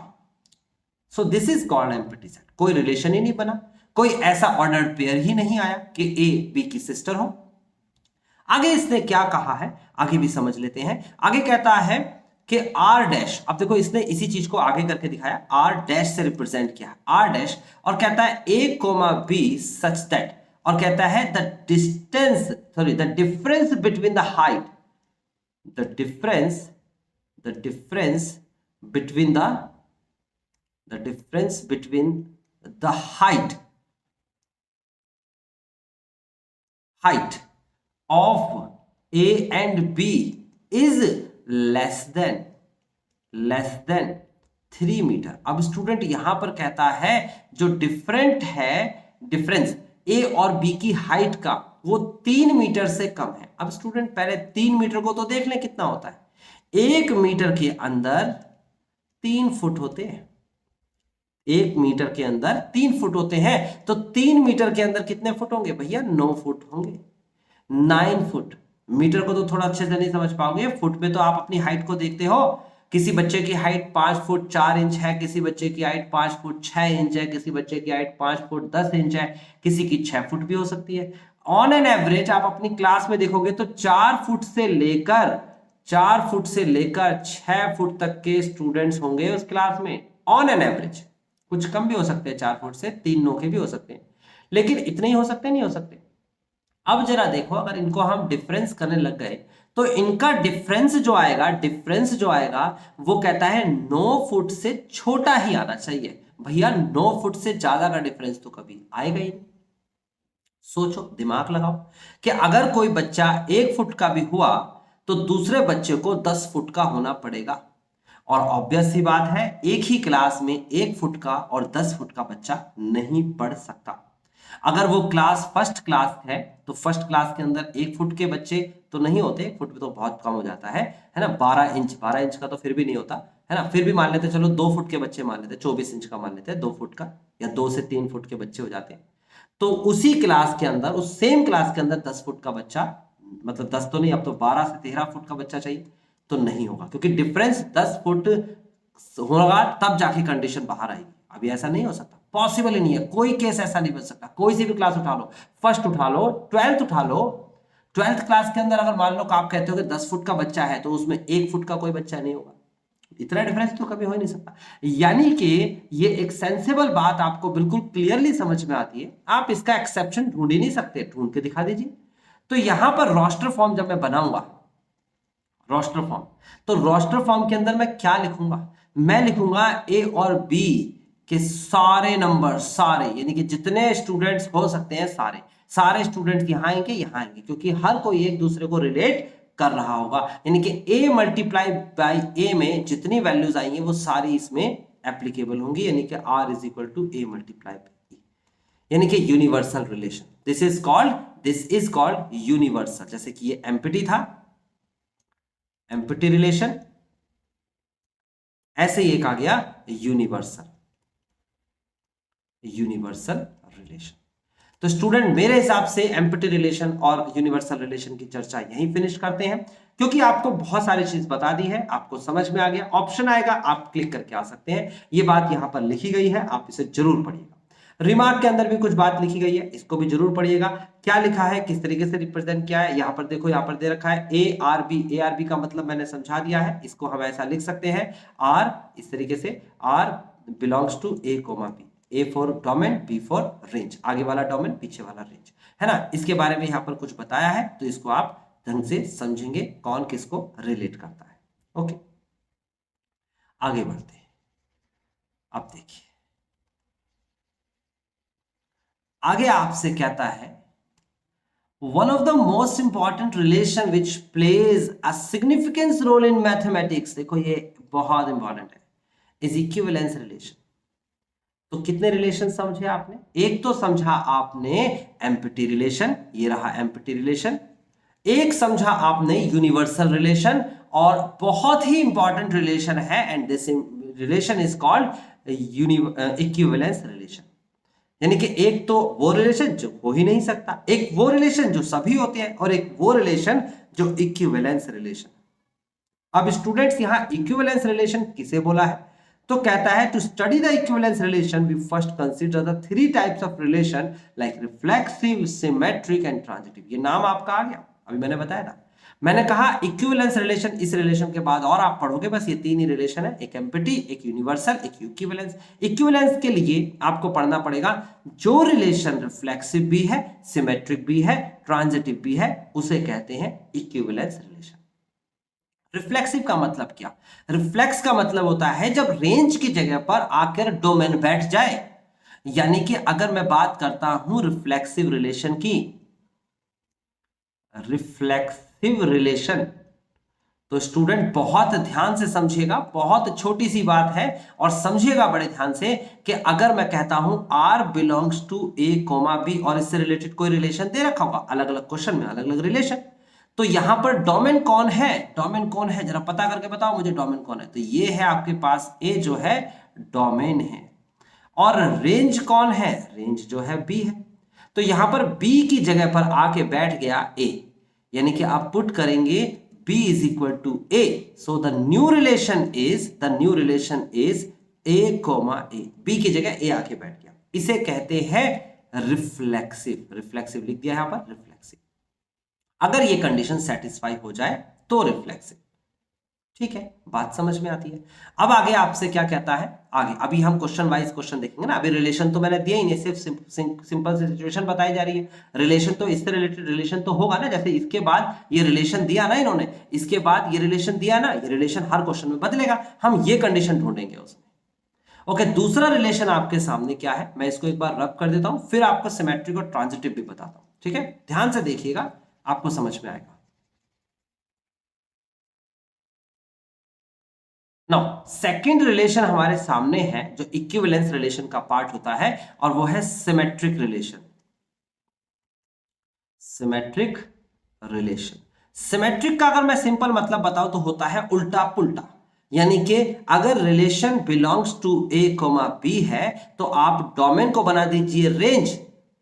So this is called empty set. कोई रिलेशन ही नहीं बना, कोई ऐसा ऑर्डर्ड पेयर ही नहीं आया कि ए बी की सिस्टर हो। आगे इसने क्या कहा है, आगे भी समझ लेते हैं। आगे कहता है कि आर डैश, अब देखो इसने इसी चीज को आगे करके दिखाया, आर डैश से रिप्रेजेंट किया आर डैश, और कहता है A comma B such that, और कहता है the distance sorry the difference between the height, the difference between the difference between the height of A and B is less than 3 metre. अब student यहां पर कहता है जो डिफरेंट है, डिफरेंस A और B की हाइट का वो 3 मीटर से कम है। अब स्टूडेंट पहले 3 मीटर को तो देख लें कितना होता है। 1 मीटर के अंदर 3 फुट होते हैं। 1 मीटर के अंदर 3 फुट होते हैं, तो 3 मीटर के अंदर कितने फुट होंगे भैया? 9 फुट होंगे। 9 फुट। मीटर को तो थोड़ा अच्छे से नहीं समझ पाओगे, फुट में तो आप अपनी हाइट को देखते हो। किसी बच्चे की हाइट 5 फुट 4 इंच है, किसी बच्चे की हाइट 5 फुट 6 इंच है, किसी बच्चे की हाइट 5 फुट 10 इंच है, किसी की 6 फुट भी हो सकती है। ऑन एन एवरेज आप अपनी क्लास में देखोगे तो 4 फुट से लेकर 6 फुट तक के स्टूडेंट्स होंगे उस क्लास में, ऑन एन एवरेज। कुछ कम भी हो सकते हैं 4 फुट से, 3 नोखे भी हो सकते हैं, लेकिन इतने ही हो सकते नहीं हो सकते। अब जरा देखो, अगर इनको हम डिफरेंस करने लग गए तो इनका डिफरेंस जो आएगा वो कहता है 9 फुट से छोटा ही आना चाहिए। भैया 9 फुट से ज्यादा का डिफरेंस तो कभी आएगा ही नहीं। सोचो, दिमाग लगाओ कि अगर कोई बच्चा 1 फुट का भी हुआ तो दूसरे बच्चे को 10 फुट का होना पड़ेगा। और ऑब्वियस सी बात है, एक ही क्लास में 1 फुट का और 10 फुट का बच्चा नहीं पढ़ सकता। अगर वो क्लास फर्स्ट क्लास है तो फर्स्ट क्लास के अंदर 1 फुट के बच्चे तो नहीं होते, 1 फुट भी तो बहुत कम हो जाता है ना। 12 इंच का तो फिर भी नहीं होता, है ना। फिर भी मान लेते, चलो 2 फुट के बच्चे मान लेते, 24 इंच का मान लेते, 2 फुट का, या 2 से 3 फुट के बच्चे हो जाते हैं। तो उसी क्लास के अंदर, उस सेम क्लास के अंदर 10 फुट का बच्चा, मतलब 10 तो नहीं, अब तो 12 से 13 फुट का बच्चा चाहिए, तो नहीं होगा, क्योंकि डिफरेंस 10 फुट होगा तब जाके कंडीशन बाहर आएगी। अभी ऐसा नहीं हो सकता, पॉसिबल ही नहीं है, कोई केस ऐसा नहीं बन सकता। कोई सी भी क्लास उठा लो, फर्स्ट उठा लो, 12th उठा लो, 12th क्लास के अंदर अगर मान लो कि आप कहते हो कि 10 फुट का बच्चा है तो उसमें 1 फुट का कोई बच्चा नहीं होगा। इतना डिफरेंस तो कभी हो ही नहीं सकता। यानी कि ये एक सेंसेबल बात आपको बिल्कुल क्लियरली समझ में आती है। आप इसका एक्सेप्शन ढूंढ ही नहीं सकते, ढूंढ के दिखा दीजिए। तो यहां पर रोस्टर फॉर्म जब मैं बनाऊंगा, रोस्टर फॉर्म, तो रोस्टर फॉर्म के अंदर मैं क्या लिखूंगा? मैं लिखूंगा ए और बी के सारे नंबर, सारे यानी कि जितने स्टूडेंट्स हो सकते हैं, सारे सारे स्टूडेंट्स यहां आएंगे, यहां आएंगे, क्योंकि हर कोई एक दूसरे को रिलेट कर रहा होगा। यानी कि a मल्टीप्लाई बाई a में जितनी वैल्यूज आएंगी वो सारी इसमें एप्लीकेबल होंगी, यानी कि r is equal to a multiply by e, यानी कि universal relation. This is called universal. जैसे कि ये एम्प्टी था, एम्प्टी रिलेशन, ऐसे ही एक आ गया यूनिवर्सल, यूनिवर्सल रिलेशन। तो स्टूडेंट मेरे हिसाब से एम्प्टी रिलेशन और यूनिवर्सल रिलेशन की चर्चा यहीं फिनिश करते हैं, क्योंकि आपको बहुत सारी चीज बता दी है, आपको समझ में आ गया। ऑप्शन आएगा, आप क्लिक करके आ सकते हैं। ये बात यहां पर लिखी गई है, आप इसे जरूर पढ़िएगा। रिमार्क के अंदर भी कुछ बात लिखी गई है, इसको भी जरूर पढ़िएगा। क्या लिखा है, किस तरीके से रिप्रेजेंट किया है, यहां पर देखो, यहां पर दे रखा है A R B. A R B का मतलब मैंने समझा दिया है, इसको हम ऐसा लिख सकते हैं, आर इस तरीके से, R belongs to A comma B, A for domain, B for range, आगे वाला डोमेन पीछे वाला रेंज, है ना। इसके बारे में यहां पर कुछ बताया है, तो इसको आप ढंग से समझेंगे कौन किसको रिलेट करता है। ओके, आगे बढ़ते हैं। अब देखिए आगे आपसे कहता है, one of the most important relation which plays a significance role in mathematics, देखो ये बहुत इंपॉर्टेंट है, इज इक्विवेलेंस रिलेशन। तो कितने रिलेशन समझे आपने? एक तो समझा आपने एम्प्टी रिलेशन, ये रहा एम्प्टी रिलेशन। एक समझा आपने यूनिवर्सल रिलेशन, और बहुत ही इंपॉर्टेंट रिलेशन है, and this relation is called equivalence relation. यानी कि एक तो वो रिलेशन जो हो ही नहीं सकता, एक वो रिलेशन जो सभी होते हैं, और एक वो रिलेशन जो इक्विवेलेंस रिलेशन। अब स्टूडेंट्स यहां इक्विवेलेंस रिलेशन किसे बोला है? तो कहता है, to study the equivalence relation we first consider the 3 types of relation like reflexive, symmetric and transitive. ये नाम आपका आ गया, अभी मैंने बताया था। मैंने कहा इक्विवेलेंस रिलेशन, इस रिलेशन के बाद और आप पढ़ोगे, बस ये 3 ही रिलेशन है, एक एम्प्टी, एक यूनिवर्सल, एक इक्विवेलेंस। इक्विवेलेंस के लिए आपको पढ़ना पड़ेगा जो रिलेशन रिफ्लेक्सिव भी है, सिमेट्रिक भी है, ट्रांजिटिव भी है, उसे कहते हैं इक्विवेलेंस रिलेशन। रिफ्लेक्सिव का मतलब क्या? रिफ्लेक्स का मतलब होता है जब रेंज की जगह पर आकर डोमेन बैठ जाए। यानी कि अगर मैं बात करता हूं रिफ्लेक्सिव रिलेशन की, रिफ्लेक्सिव रिलेशन, तो स्टूडेंट बहुत ध्यान से समझिएगा, बहुत छोटी सी बात है, और समझिएगा बड़े ध्यान से कि अगर मैं कहता हूं r belongs to a comma b, और इससे रिलेटेड कोई रिलेशन दे रखा होगा, अलग अलग क्वेश्चन में अलग अलग रिलेशन, तो यहां पर डोमेन कौन है? डोमेन कौन है जरा पता करके बताओ मुझे, डोमेन कौन है? तो ये है आपके पास a जो है डोमेन है, और रेंज कौन है? रेंज जो है b है। तो यहां पर b की जगह पर आके बैठ गया a, यानी कि आप पुट करेंगे b is equal to a, so the new relation is a comma a, b की जगह a आके बैठ गया, इसे कहते हैं रिफ्लेक्सिव। रिफ्लेक्सिव लिख दिया यहां पर, रिफ्लेक्सिव। अगर ये कंडीशन सेटिस्फाई हो जाए तो रिफ्लेक्सिव। ठीक है, बात समझ में आती है। अब आगे आपसे क्या कहता है, आगे अभी हम क्वेश्चन वाइज क्वेश्चन देखेंगे ना। अभी रिलेशन तो मैंने दिया ही नहीं, सिर्फ सिंपल सी सिचुएशन बताई जा रही है। रिलेशन तो इससे रिलेटेड रिलेशन तो होगा ना, जैसे इसके बाद ये रिलेशन दिया ना इन्होंने, इसके बाद ये रिलेशन दिया ना, ये रिलेशन हर क्वेश्चन में बदलेगा, हम ये कंडीशन ढूंढेंगे उसमें। ओके, दूसरा रिलेशन आपके सामने क्या है, मैं इसको एक बार रब कर देता हूं, फिर आपको सिमेट्रिक और ट्रांजिटिव भी बताता हूं। ठीक है, ध्यान से देखिएगा, आपको समझ में आएगा। नाउ सेकंड रिलेशन हमारे सामने है जो इक्विवेलेंस रिलेशन का पार्ट होता है, और वो है symmetric relation. Symmetric relation, symmetric का अगर मैं सिंपल मतलब बताऊं तो होता है उल्टा पुल्टा। यानी कि अगर relation belongs to A comma B है तो आप डोमेन को बना दीजिए रेंज,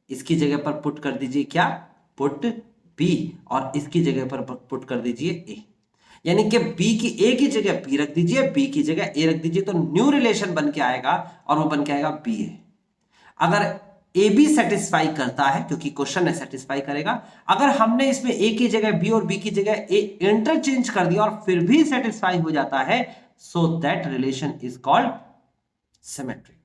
इसकी जगह पर पुट कर दीजिए क्या, पुट बी, और इसकी जगह पर पुट कर दीजिए ए। यानी कि बी की ए की जगह बी रख दीजिए, बी की जगह ए रख दीजिए, तो न्यू रिलेशन बन के आएगा और वो बन के आएगा बी ए। अगर ए बी सेटिस्फाई करता है, क्योंकि क्वेश्चन है सेटिस्फाई करेगा, अगर हमने इसमें ए की जगह बी और बी की जगह ए इंटरचेंज कर दिया और फिर भी सेटिस्फाई हो जाता है, so that relation is called symmetric.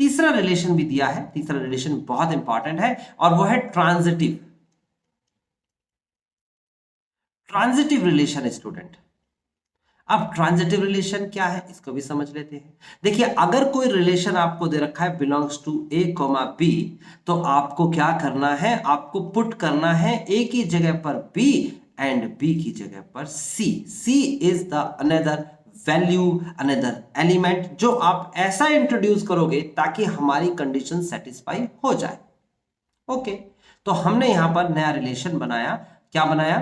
तीसरा रिलेशन भी दिया है, तीसरा रिलेशन बहुत इंपॉर्टेंट है और वो है ट्रांजिटिव। ट्रांजिटिव रिलेशन स्टूडेंट, अब ट्रांजिटिव रिलेशन क्या है इसको भी समझ लेते हैं। देखिए, अगर कोई रिलेशन आपको दे रखा है belongs to A comma B, तो आपको क्या करना है, आपको पुट करना है ए की जगह पर बी एंड बी की जगह पर C. C is the another value, another element जो आप ऐसा इंट्रोड्यूस करोगे ताकि हमारी कंडीशन सेटिस्फाई हो जाए। ओके, तो हमने यहां पर नया रिलेशन बनाया, क्या बनाया,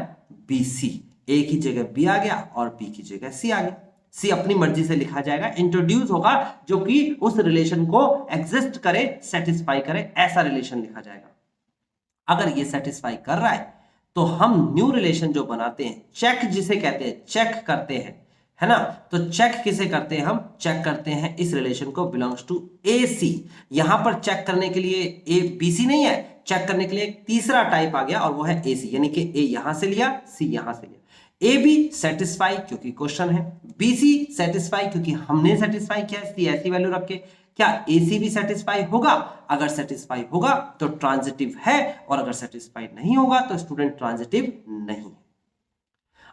बी सी। ए की जगह बी आ गया और बी की जगह सी आ गया। सी अपनी मर्जी से लिखा जाएगा, इंट्रोड्यूस होगा जो कि उस रिलेशन को एग्जिस्ट करे, सेटिस्फाई करे, ऐसा रिलेशन लिखा जाएगा। अगर ये सेटिस्फाई कर रहा है तो हम न्यू रिलेशन जो बनाते हैं, चेक जिसे कहते हैं, चेक करते हैं, है ना। तो चेक किसे करते हैं, हम चेक करते हैं इस रिलेशन को बिलोंग्स टू ए सी। यहां पर चेक करने के लिए ए बी सी नहीं है, चेक करने के लिए एक तीसरा टाइप आ गया और वो है ए सी। यानी कि ए यहां से लिया, सी यहां से लिया। ए बी सेटिस्फाई क्योंकि क्वेश्चन है, बी सी सेटिस्फाई क्योंकि हमने सेटिस्फाई किया, सी ऐसी वैल्यू रख के। क्या ए सी भी सेटिस्फाई होगा? अगर सेटिस्फाई होगा तो ट्रांजिटिव है, और अगर सेटिस्फाई नहीं होगा तो स्टूडेंट ट्रांजिटिव नहीं।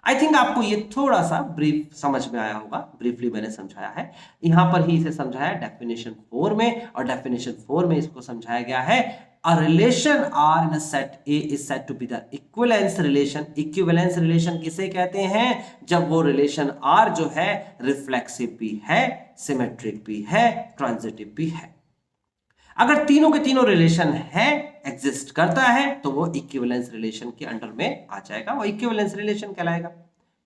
आई थिंक आपको ये थोड़ा सा ब्रीफ समझ में आया होगा, ब्रीफली मैंने समझाया है, यहां पर ही इसे समझाया डेफिनेशन 4 में, और डेफिनेशन 4 में इसको समझाया गया है a relation R in a set A is said to be the equivalence relation। equivalence relation किसे कहते हैं? जब वो relation R जो है रिफ्लेक्सिव भी है, सिमेट्रिक भी है, ट्रांजिटिव भी है। अगर तीनों के तीनों रिलेशन है, एग्जिस्ट करता है, तो वो इक्विवेलेंस रिलेशन के अंडर में आ जाएगा, वो इक्विवेलेंस रिलेशन कहलाएगा।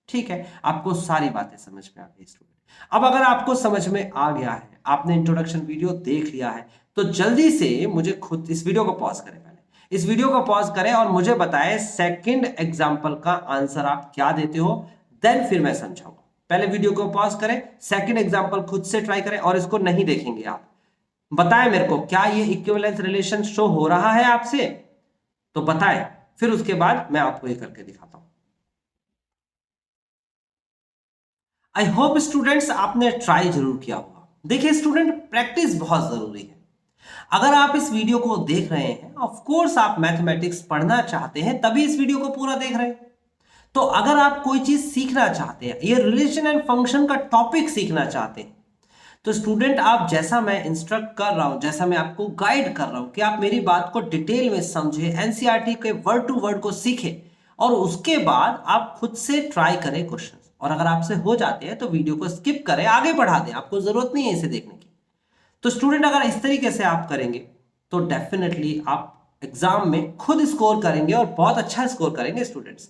ठीक है, आपको सारी बातें समझ में आ गई स्टूडेंट। अब अगर आपको समझ में आ गया है, आपने इंट्रोडक्शन वीडियो देख लिया है, तो जल्दी से मुझे खुद इस वीडियो को पॉज करें, पहले इस वीडियो को पॉज करें और मुझे बताएं सेकंड एग्जांपल का आंसर आप क्या देते हो, देन फिर मैं समझाऊंगा। पहले वीडियो को पॉज करें, सेकंड एग्जांपल खुद से ट्राई करें और इसको नहीं देखेंगे आप। बताएं मेरे को, क्या ये इक्विवेलेंस रिलेशन शो हो रहा है आपसे? तो बताएं, फिर उसके बाद मैं आपको ये करके दिखाता हूं। आई होप स्टूडेंट्स आपने ट्राई जरूर किया होगा। देखिए स्टूडेंट, प्रैक्टिस बहुत जरूरी है। अगर आप इस वीडियो को देख रहे हैं, ऑफ कोर्स आप मैथमेटिक्स पढ़ना चाहते हैं, तभी इस वीडियो को पूरा देख रहे हैं। तो अगर आप कोई चीज सीखना चाहते हैं, ये रिलेशन एंड फंक्शन का टॉपिक सीखना चाहते हैं, तो स्टूडेंट आप जैसा मैं इंस्ट्रक्ट कर रहा हूं, जैसा मैं आपको गाइड कर रहा हूं कि आप मेरी बात को डिटेल में समझे, एनसीईआरटी के वर्ड टू वर्ड को सीखें, और उसके बाद आप खुद से ट्राई करें क्वेश्चन, और अगर आपसे हो जाते हैं तो वीडियो को स्किप करें, आगे बढ़ा दें, आपको जरूरत नहीं है इसे देखने की। तो स्टूडेंट अगर इस तरीके से आप करेंगे तो डेफिनेटली आप एग्जाम में खुद स्कोर करेंगे और बहुत अच्छा स्कोर करेंगे स्टूडेंट्स।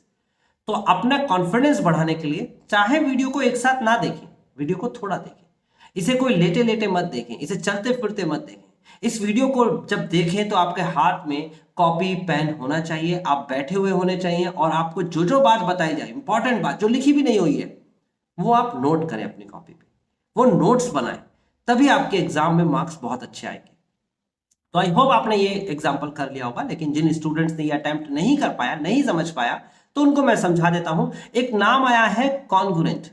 तो अपना कॉन्फिडेंस बढ़ाने के लिए चाहे वीडियो को एक साथ ना देखें, वीडियो को थोड़ा देखें, इसे कोई लेटे लेटे मत देखें, इसे चलते फिरते मत देखें। इस वीडियो को जब देखें तो आपके हाथ में कॉपी पेन होना चाहिए, आप बैठे हुए होने चाहिए, और आपको जो जो बात बताई जाए, इंपॉर्टेंट बात जो लिखी भी नहीं हुई है, वो आप नोट करें अपनी कॉपी पे, वो नोट्स बनाएं, तभी आपके एग्जाम में मार्क्स बहुत अच्छे आएंगे। तो आई होप आपने ये एग्जाम्पल कर लिया होगा, लेकिन जिन स्टूडेंट्स ने ये अटेम्प्ट नहीं कर पाया, नहीं समझ पाया, तो उनको मैं समझा देता हूं। एक नाम आया है कॉन्ग्रुएंट।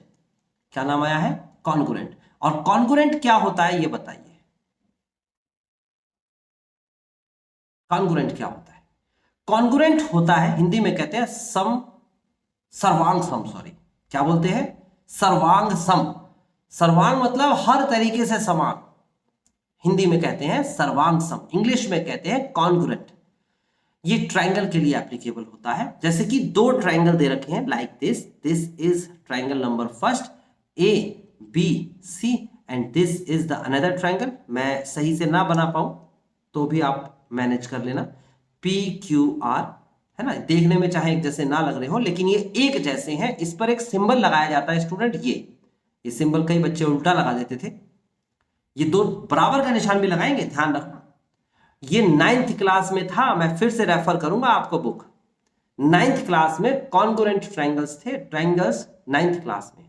क्या नाम आया है? कॉन्ग्रुएंट। और कॉन्ग्रुएंट क्या होता है ये बताइए। कॉन्ग्रुएंट क्या होता है? कॉन्ग्रुएंट होता है, हिंदी में कहते हैं सम, सर्वांग सम, सॉरी क्या बोलते हैं? सर्वांग सम। सर्वांग मतलब हर तरीके से समान, हिंदी में कहते हैं सर्वांग सम, इंग्लिश में कहते हैं कॉन्ग्रुएंट। ये ट्राइंगल के लिए एप्लीकेबल होता है। जैसे कि दो ट्राइंगल दे रखे हैं like this is triangle number first ABC and this is the another triangle. मैं सही से ना बना पाऊं तो भी आप मैनेज कर लेना, PQR, है ना। देखने में चाहे एक जैसे ना लग रहे हो लेकिन ये एक जैसे हैं। इस पर एक सिंबल लगाया जाता है स्टूडेंट, ये सिंबल कई बच्चे उल्टा लगा देते थे। ये दो बराबर का निशान भी लगाएंगे, ध्यान रखना। ये 9th क्लास में था, मैं फिर से रेफर करूंगा आपको बुक। 9th क्लास में कॉन्ग्रुएंट ट्राइंगल्स थे, ट्राइंगल्स 9th क्लास में।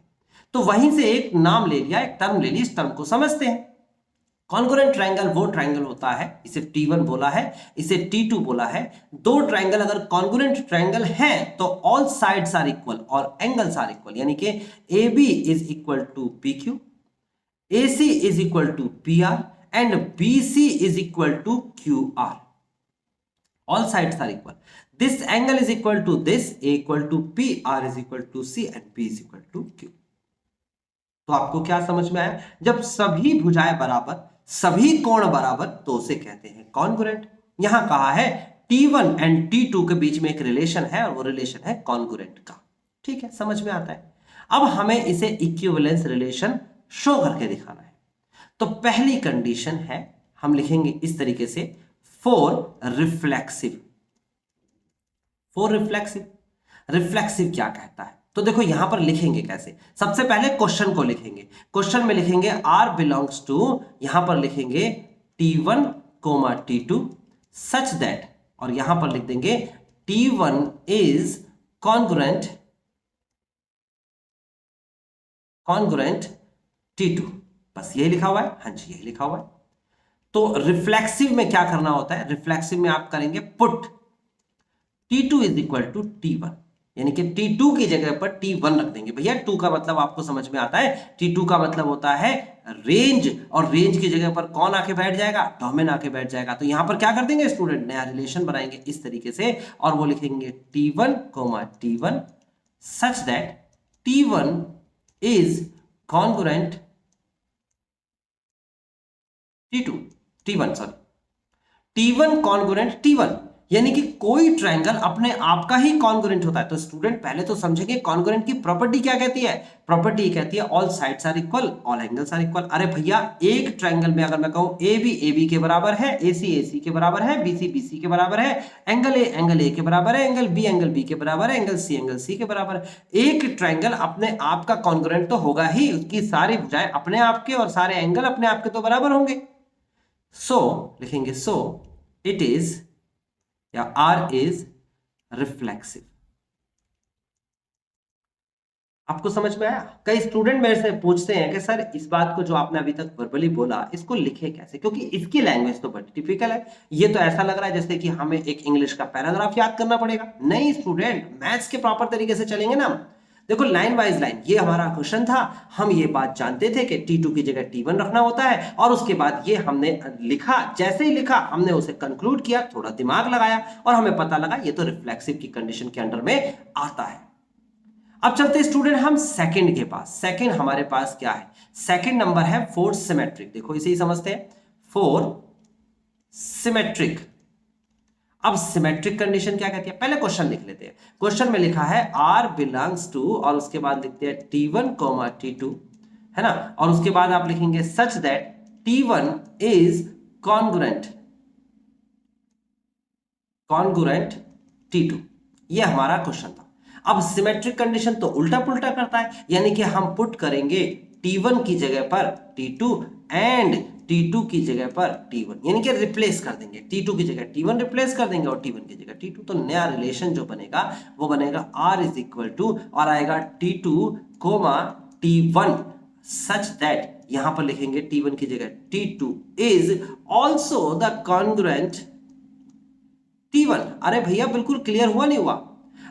तो वहीं से एक नाम ले लिया, एक टर्म ले ली, इस टर्म को समझते हैं। कॉन्ग्रुएंट ट्राइंगल वो ट्राइंगल होता है, इसे T1 बोला है, इसे T2 बोला है। दो ट्राइंगल अगर कॉन्ग्रुएंट ट्राइंगल हैं तो ऑल साइड्स आर इक्वल और एंगल्स आर इक्वल, यानी कि AB is equal to PQ, AC is equal to PR and BC is equal to QR. All sides are equal. This angle is equal to this, A equal to P, R is equal to C and P is equal to Q. तो आपको क्या समझ में आया? जब सभी भुजाएं बराबर, सभी कोण बराबर, तो उसे कहते हैं कॉन्ग्रुएंट। यहां कहा है T1 एंड T2 के बीच में एक रिलेशन है और वो रिलेशन है कॉन्ग्रुएंट का। ठीक है, समझ में आता है। अब हमें इसे इक्विवेलेंस रिलेशन शो करके दिखाना है। तो पहली कंडीशन है, हम लिखेंगे इस तरीके से, फॉर रिफ्लेक्सिव। रिफ्लेक्सिव क्या कहता है? तो देखो यहां पर लिखेंगे कैसे। सबसे पहले क्वेश्चन को लिखेंगे। क्वेश्चन में लिखेंगे R बिलोंग्स टू, यहां पर लिखेंगे T1, T2 सच दैट, और यहां पर लिख देंगे T1 इज कॉन्ग्रुएंट T2। बस यही लिखा हुआ है। हाँ जी, यही लिखा हुआ है। तो रिफ्लेक्सिव में क्या करना होता है? रिफ्लेक्सिव में आप करेंगे put T2 is equal to T1, यानी कि T2 की जगह पर T1 रख देंगे। भैया 2 का मतलब आपको समझ में आता है, T2 का मतलब होता है रेंज, और रेंज की जगह पर कौन आके बैठ जाएगा? डोमेन आके बैठ जाएगा। तो यहां पर क्या कर देंगे स्टूडेंट? नया रिलेशन बनाएंगे इस तरीके से, और वो लिखेंगे T1, T1 such that T1 is congruent T1 congruent T1, यानी कि कोई ट्राइंगल अपने आप का ही कॉन्ग्रुएंट होता है। तो स्टूडेंट पहले तो समझेंगे कॉन्ग्रुएंट की प्रॉपर्टी क्या कहती है। प्रॉपर्टी कहती है all sides are equal, all angles are equal. अरे भैया एक ट्राइंगल में अगर मैं कहूं AB के बराबर है, AC के बराबर है, BC के बराबर है, एंगल A के बराबर है, एंगल B के बराबर है, एंगल C के बराबर है। एक ट्राइंगल अपने आप का कॉन्ग्रुएंट तो होगा ही, उसकी सारी भुजाएं अपने आप के और सारे एंगल अपने आप के तो बराबर होंगे। सो लिखेंगे सो इट इज, या R इज रिफ्लेक्सिव। आपको समझ में आया? कई स्टूडेंट मेरे से पूछते हैं कि सर इस बात को जो आपने अभी तक वर्बली बोला इसको लिखे कैसे, क्योंकि इसकी लैंग्वेज तो बड़ी टिपिकल है। ये तो ऐसा लग रहा है जैसे कि हमें एक इंग्लिश का पैराग्राफ याद करना पड़ेगा। नहीं स्टूडेंट, मैथ्स के प्रॉपर तरीके से चलेंगे ना। देखो लाइन वाइज लाइन, ये हमारा क्वेश्चन था। हम ये बात जानते थे कि T2 की जगह T1 रखना होता है, और उसके बाद ये हमने लिखा, जैसे ही लिखा हमने उसे कंक्लूड किया, थोड़ा दिमाग लगाया और हमें पता लगा ये तो रिफ्लेक्सिव की कंडीशन के अंडर में आता है। अब चलते स्टूडेंट हम सेकंड के पास। सेकंड हमारे पास क्या है? सेकंड नंबर है फोर सिमेट्रिक। देखो इसे ही समझते हैं, फोर सिमेट्रिक। अब सिमेट्रिक कंडीशन क्या कहती है? पहले क्वेश्चन लिख लेते हैं। क्वेश्चन में लिखा है R बिलोंग्स टू, और उसके बाद लिखते हैं T1, T2, है ना, और उसके बाद आप लिखेंगे such that T1 is congruent T2। ये हमारा क्वेश्चन था। अब सिमेट्रिक कंडीशन तो उल्टा पुल्टा करता है, यानी कि हम पुट करेंगे T1 की जगह पर T2 एंड T2 की जगह पर T1, यानी कि रिप्लेस कर देंगे। T2 की जगह T1 रिप्लेस कर देंगे और T1 की जगह T2। तो नया रिलेशन जो बनेगा वो बनेगा R इज इक्वल टू, और आएगा T2, T1 सच दैट, यहां पर लिखेंगे T1 की जगह T2 is also the congruent T1। अरे भैया बिल्कुल क्लियर हुआ नहीं हुआ?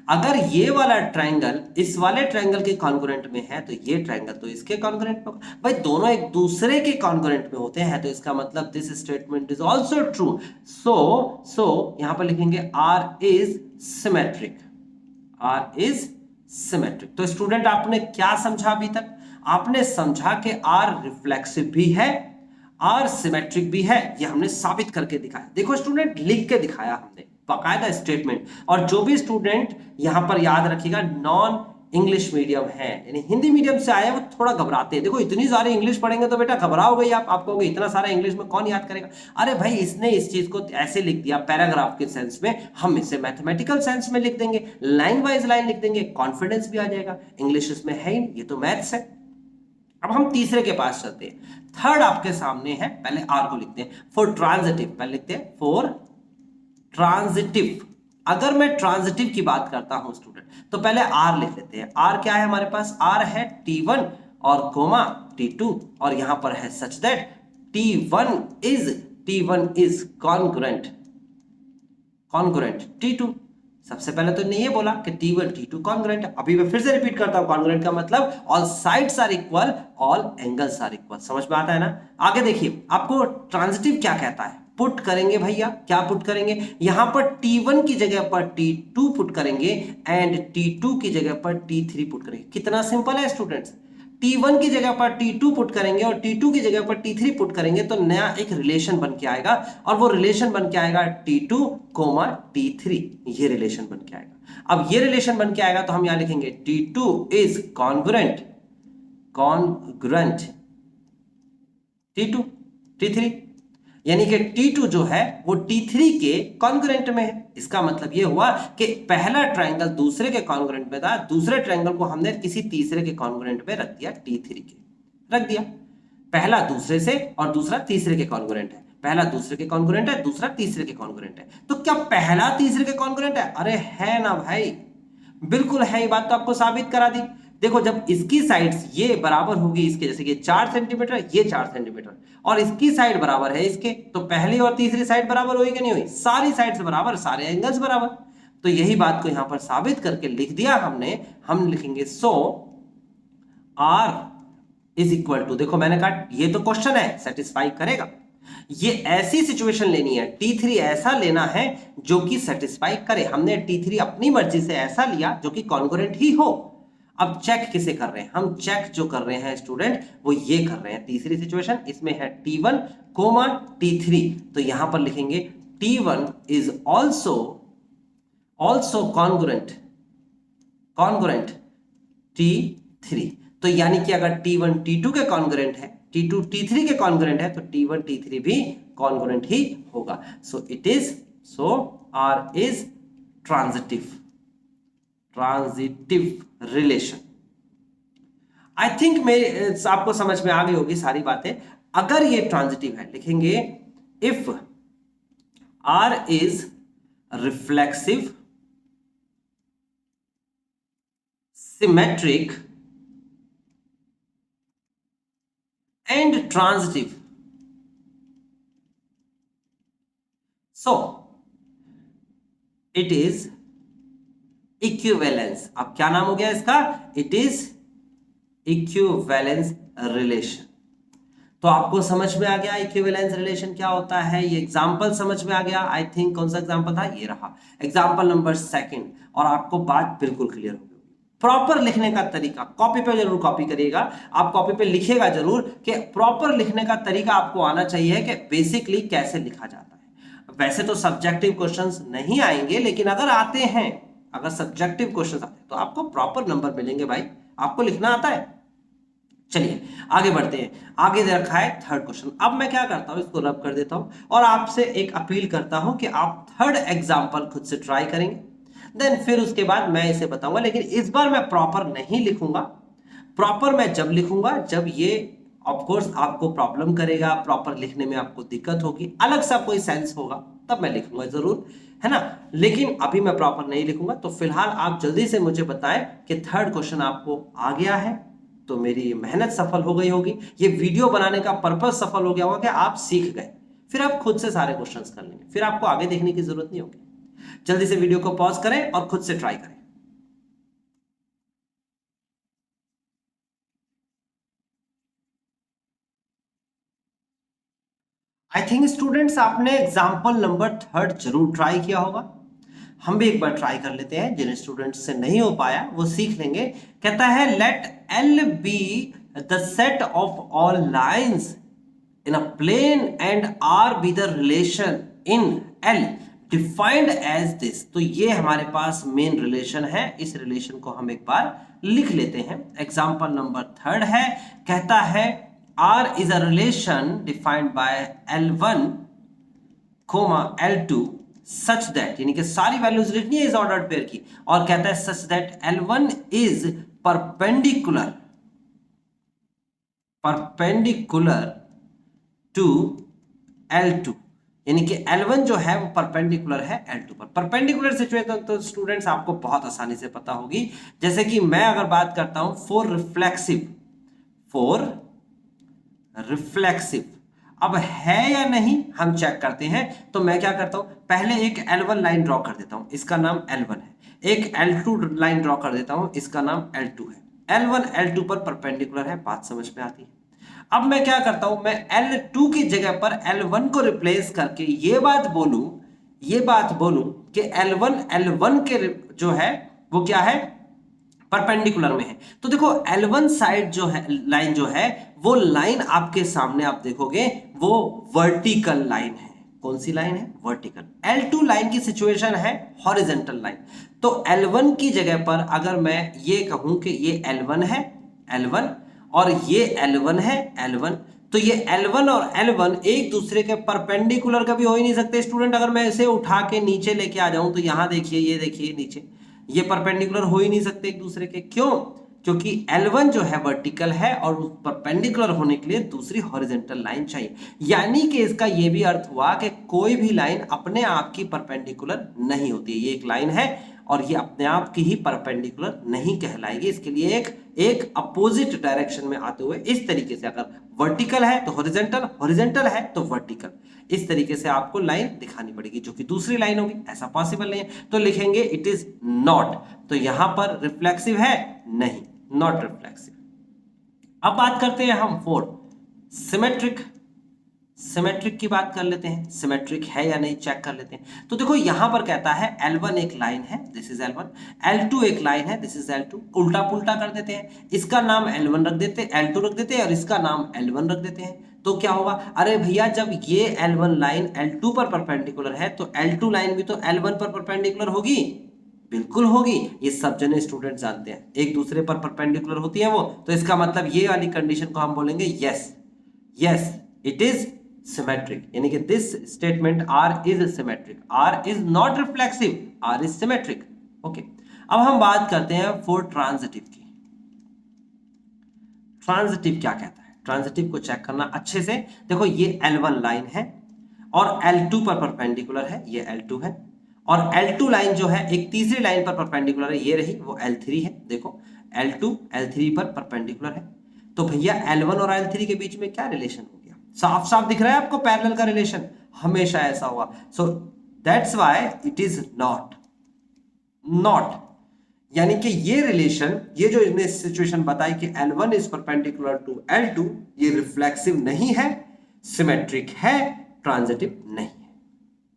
अगर ये वाला ट्राइंगल इस वाले ट्राइंगल के कॉन्ग्रुएंट में है तो ये ट्राइंगल तो इसके कॉन्ग्रुएंट में होगा। भाई दोनों एक दूसरे के कॉन्ग्रुएंट में होते हैं, तो इसका मतलब this statement is also true. So यहां पर लिखेंगे R इज सिमेट्रिक। तो स्टूडेंट आपने क्या समझा अभी तक? आपने समझा कि R रिफ्लेक्सिव भी है आर सिमेट्रिक भी है, ये हमने साबित करके दिखाया। देखो स्टूडेंट, लिख के दिखाया हमने बाकायदा स्टेटमेंट। और जो भी स्टूडेंट यहां पर याद रखिएगा नॉन इंग्लिश मीडियम है, यानी हिंदी मीडियम से आए, वो थोड़ा घबराते हैं। देखो इतनी सारी इंग्लिश पढ़ेंगे तो बेटा घबराओगे ही आप कहोगे इतना सारा इंग्लिश में कौन याद करेगा। अरे भाई इसने इस चीज को ऐसे लिख दिया पैराग्राफ के सेंस में, हम इसे मैथमेटिकल सेंस में लिख देंगे, लाइन वाइज लाइन लिख देंगे, कॉन्फिडेंस भी आ जाएगा। इंग्लिश इसमें है ही, ये तो मैथ्स है। अब हम तीसरे के पास चलते हैं। थर्ड आपके सामने है, पहले आर को लिखते हैं, फॉर ट्रांजिटिव, पहले लिखते हैं फॉर ट्रांजिटिव। अगर मैं ट्रांजिटिव की बात करता हूं स्टूडेंट, तो पहले आर लिख लेते हैं। आर क्या है हमारे पास? आर है T1 और कोमा T2, और यहां पर है such that T1 is congruent T2। सबसे पहले तो नहीं ये बोला कि T1 T2 कॉन्ग्रुएंट। अभी मैं फिर से रिपीट करता हूं, कॉन्ग्रुएंट का मतलब all sides are equal, all angles are equal. समझ में आता है ना? आगे देखिए, आपको ट्रांजिटिव क्या कहता है, पुट करेंगे भैया। क्या पुट करेंगे? यहां पर T1 की जगह पर T2 पुट करेंगे एंड T2 की जगह पर T3 पुट करेंगे। कितना सिंपल है स्टूडेंट्स। T1 की जगह पर T2 पुट करेंगे और T2 की जगह पर T3 पुट करेंगे तो नया एक रिलेशन बन के आएगा, और वो रिलेशन बन के आएगा T2, T3। ये रिलेशन बन के आएगा। अब ये रिलेशन बन के आएगा तो हम यहां लिखेंगे T2 is congruent T2 T3, यानी कि T2 जो है वो T3 के कॉन्ग्रुएंट में है। इसका मतलब ये हुआ कि पहला ट्रायंगल दूसरे के कॉन्ग्रुएंट में था, दूसरे ट्रायंगल को हमने किसी तीसरे के कॉन्ग्रुएंट में रख दिया, T3 के रख दिया। पहला दूसरे से और दूसरा तीसरे के कॉन्ग्रुएंट है, पहला दूसरे के कॉन्ग्रुएंट है, दूसरा तीसरे के कॉन्ग्रुएंट है। तो क्या पहला तीसरे के कॉन्ग्रुएंट है? अरे है ना भाई, बिल्कुल है। ये बात तो आपको साबित करा दी। देखो जब इसकी साइड्स ये बराबर होगी इसके, जैसे कि 4 सेंटीमीटर, ये 4 सेंटीमीटर, और इसकी साइड बराबर है इसके, तो पहली और तीसरी साइड बराबर हुई कि नहीं हुई? सारी साइड्स बराबर, सारे एंगल्स बराबर। तो यही बात को यहां पर साबित करके लिख दिया हमने। हम लिखेंगे so R is equal to, देखो मैंने कहा ये तो क्वेश्चन है, सेटिस्फाई करेगा। ये ऐसी सिचुएशन लेनी है, T3 ऐसा लेना है जो कि सेटिस्फाई करे। हमने T3 अपनी मर्जी से ऐसा लिया जो कि कॉन्ग्रुएंट ही हो। अब चेक किसे कर रहे हैं? हम चेक जो कर रहे हैं स्टूडेंट वो ये कर रहे हैं, तीसरी सिचुएशन, इसमें है T1, T3। तो यहां पर लिखेंगे T1 is also congruent T3। तो यानी कि अगर T1 T2 के कॉन्ग्रुएंट है, T2 T3 के कॉन्ग्रुएंट है, तो T1 T3 भी कॉन्ग्रुएंट ही होगा। सो R is transitive relation. I think आपको समझ में आ गई होगी सारी बातें। अगर ये ट्रांजिटिव है, लिखेंगे if R is reflexive, symmetric and transitive, so it is equivalence. अब क्या नाम हो गया इसका? It is equivalence relation. तो आपको समझ में आ गया इक्विवेलेंस रिलेशन क्या होता है, ये एग्जांपल समझ में आ गया। आई थिंक कौन सा एग्जांपल था? ये रहा एग्जांपल नंबर 2, और आपको बात बिल्कुल क्लियर हो गई। प्रॉपर लिखने का तरीका, कॉपी पे जरूर कॉपी करिएगा, आप कॉपी पे लिखिएगा जरूर कि प्रॉपर लिखने का तरीका आपको आना चाहिए कि बेसिकली कैसे लिखा जाता है। वैसे तो सब्जेक्टिव क्वेश्चंस नहीं आएंगे, लेकिन अगर आते हैं, अगर सब्जेक्टिव क्वेश्चंस आते हैं तो आपको प्रॉपर नंबर मिलेंगे भाई। आपको लिखना आता है? चलिए आगे बढ़ते हैं। आगे दे रखा है थर्ड क्वेश्चन। अब मैं क्या करता हूं, इसको रब कर देता हूं और आपसे एक अपील करता हूं कि आप थर्ड एग्जांपल खुद से ट्राई करेंगे, देन फिर उसके बाद मैं इसे बताऊंगा। लेकिन इस बार मैं प्रॉपर नहीं लिखूंगा। प्रॉपर मैं जब लिखूंगा जब ये ऑफकोर्स आपको प्रॉब्लम करेगा, प्रॉपर लिखने में आपको दिक्कत होगी, अलग सा कोई सेंस होगा, तब मैं लिखूंगा जरूर, है ना। लेकिन अभी मैं प्रॉपर नहीं लिखूंगा। तो फिलहाल आप जल्दी से मुझे बताएं कि थर्ड क्वेश्चन आपको आ गया है, तो मेरी मेहनत सफल हो गई होगी, ये वीडियो बनाने का पर्पस सफल हो गया होगा कि आप सीख गए। फिर आप खुद से सारे क्वेश्चंस कर लेंगे, फिर आपको आगे देखने की जरूरत नहीं होगी। जल्दी से वीडियो को पॉज करें और खुद से ट्राई करें। आई थिंक स्टूडेंट्स आपने एग्जाम्पल नंबर 3 जरूर ट्राई किया होगा। हम भी एक बार ट्राई कर लेते हैं, जिन स्टूडेंट्स से नहीं हो पाया वो सीख लेंगे। कहता है let L be the set of all lines in a plane and R be the relation in L defined as this। तो ये हमारे पास मेन रिलेशन है, इस रिलेशन को हम एक बार लिख लेते हैं। एग्जाम्पल नंबर 3 है, कहता है R is a relation defined by L1, L2 such that, यानी कि सारी वैल्यूज लिखनी है इस ऑर्डर्ड पेयर की, और कहता है such that L1 is perpendicular to L2, यानी कि L1 जो है वो परपेंडिकुलर है L2 पर। परपेंडिकुलर सिचुएशन तो स्टूडेंट्स आपको बहुत आसानी से पता होगी, जैसे कि मैं अगर बात करता हूं फॉर रिफ्लेक्सिव, अब है या नहीं हम चेक करते हैं। तो मैं क्या करता हूं, पहले एक L1 लाइन ड्रॉ कर देता हूं, इसका नाम L1 है, एक L2 लाइन ड्रॉ कर देता हूं, इसका नाम L2 है। L1 L2 पर परपेंडिकुलर है, बात समझ में आती है। अब मैं क्या करता हूं, मैं L2 की जगह पर L1 को रिप्लेस करके ये बात बोलूं कि L1 के जो है वो क्या है, परपेंडिकुलर में है। तो देखो L1 साइड जो है, लाइन जो है वो लाइन आपके सामने आप देखोगे वो वर्टिकल लाइन है। कौन सी लाइन है, वर्टिकल। L2 लाइन की सिचुएशन है हॉरिजॉन्टल लाइन। तो L1 की जगह पर अगर मैं ये कहूं कि ये L1 है L1 और ये L1 है L1, तो ये L1 और L1 एक दूसरे के परपेंडिकुलर कभी हो ही नहीं सकते स्टूडेंट। अगर मैं इसे उठा के नीचे लेके आ जाऊं तो यहां देखिए, ये देखिए नीचे, ये परपेंडिकुलर हो ही नहीं सकते एक दूसरे के। क्यों? क्योंकि L1 जो है वर्टिकल है और उस परपेंडिकुलर होने के लिए दूसरी हॉरिजॉन्टल लाइन चाहिए। यानी कि इसका ये भी अर्थ हुआ कि कोई भी लाइन अपने आप की परपेंडिकुलर नहीं होती। ये एक लाइन है और ये अपने आप की ही परपेंडिकुलर नहीं कहलाएगी। इसके लिए एक अपोजिट डायरेक्शन में आते हुए इस तरीके से, अगर वर्टिकल है तो हॉरिजॉन्टल, हॉरिजॉन्टल है तो वर्टिकल, इस तरीके से आपको लाइन दिखानी पड़ेगी, जो कि दूसरी लाइन होगी। ऐसा पॉसिबल नहीं है, तो लिखेंगे इट इज नॉट। तो यहां पर रिफ्लेक्सिव है नहीं, नॉट रिफ्लेक्सिव। अब बात करते हैं हम फोर सिमेट्रिक की बात कर लेते हैं। सिमेट्रिक है या नहीं चेक कर लेते हैं। तो देखो यहां पर कहता है L1 एक लाइन है, दिस इज L1, L2 एक लाइन है, दिस इज L2। उल्टा पुल्टा कर देते हैं, इसका नाम L1 रख देते हैं, L2 रख देते हैं और इसका नाम L1 रख देते हैं। तो क्या होगा, अरे भैया जब ये L1 लाइन L2 पर परपेंडिकुलर है तो L2 लाइन भी तो L1 पर परपेंडिकुलर होगी, बिल्कुल होगी। ये सब जने स्टूडेंट जानते हैं, एक दूसरे पर परपेंडिकुलर होती है वो। तो इसका मतलब ये वाली कंडीशन को हम बोलेंगे यस इट इज सिमेट्रिक, यानी कि this statement R is symmetric, R is not reflexive, R is symmetric. Okay, अब हम बात करते हैं फॉर ट्रांजिटिव की। ट्रांजिटिव क्या कहता है, ट्रांजिटिव को चेक करना अच्छे से। देखो ये L1 लाइन है और L2 पर परपेंडिकुलर है, ये L2 है, और L2 लाइन जो है एक तीसरी लाइन पर परपेंडिकुलर है, ये रही, वो L3 है। देखो L2 L3 पर परपेंडिकुलर है, तो भैया L1 और L3 के बीच में क्या रिलेशन हो गया, साफ साफ दिख रहा है आपको, पैरेलल का रिलेशन, हमेशा ऐसा हुआ। So that's why it is not, यानी कि ये रिलेशन, ये जो इसने सिचुएशन बताई कि L1 is perpendicular to L2, ये रिफ्लेक्सिव नहीं है, सिमेट्रिक है, ट्रांजिटिव नहीं है।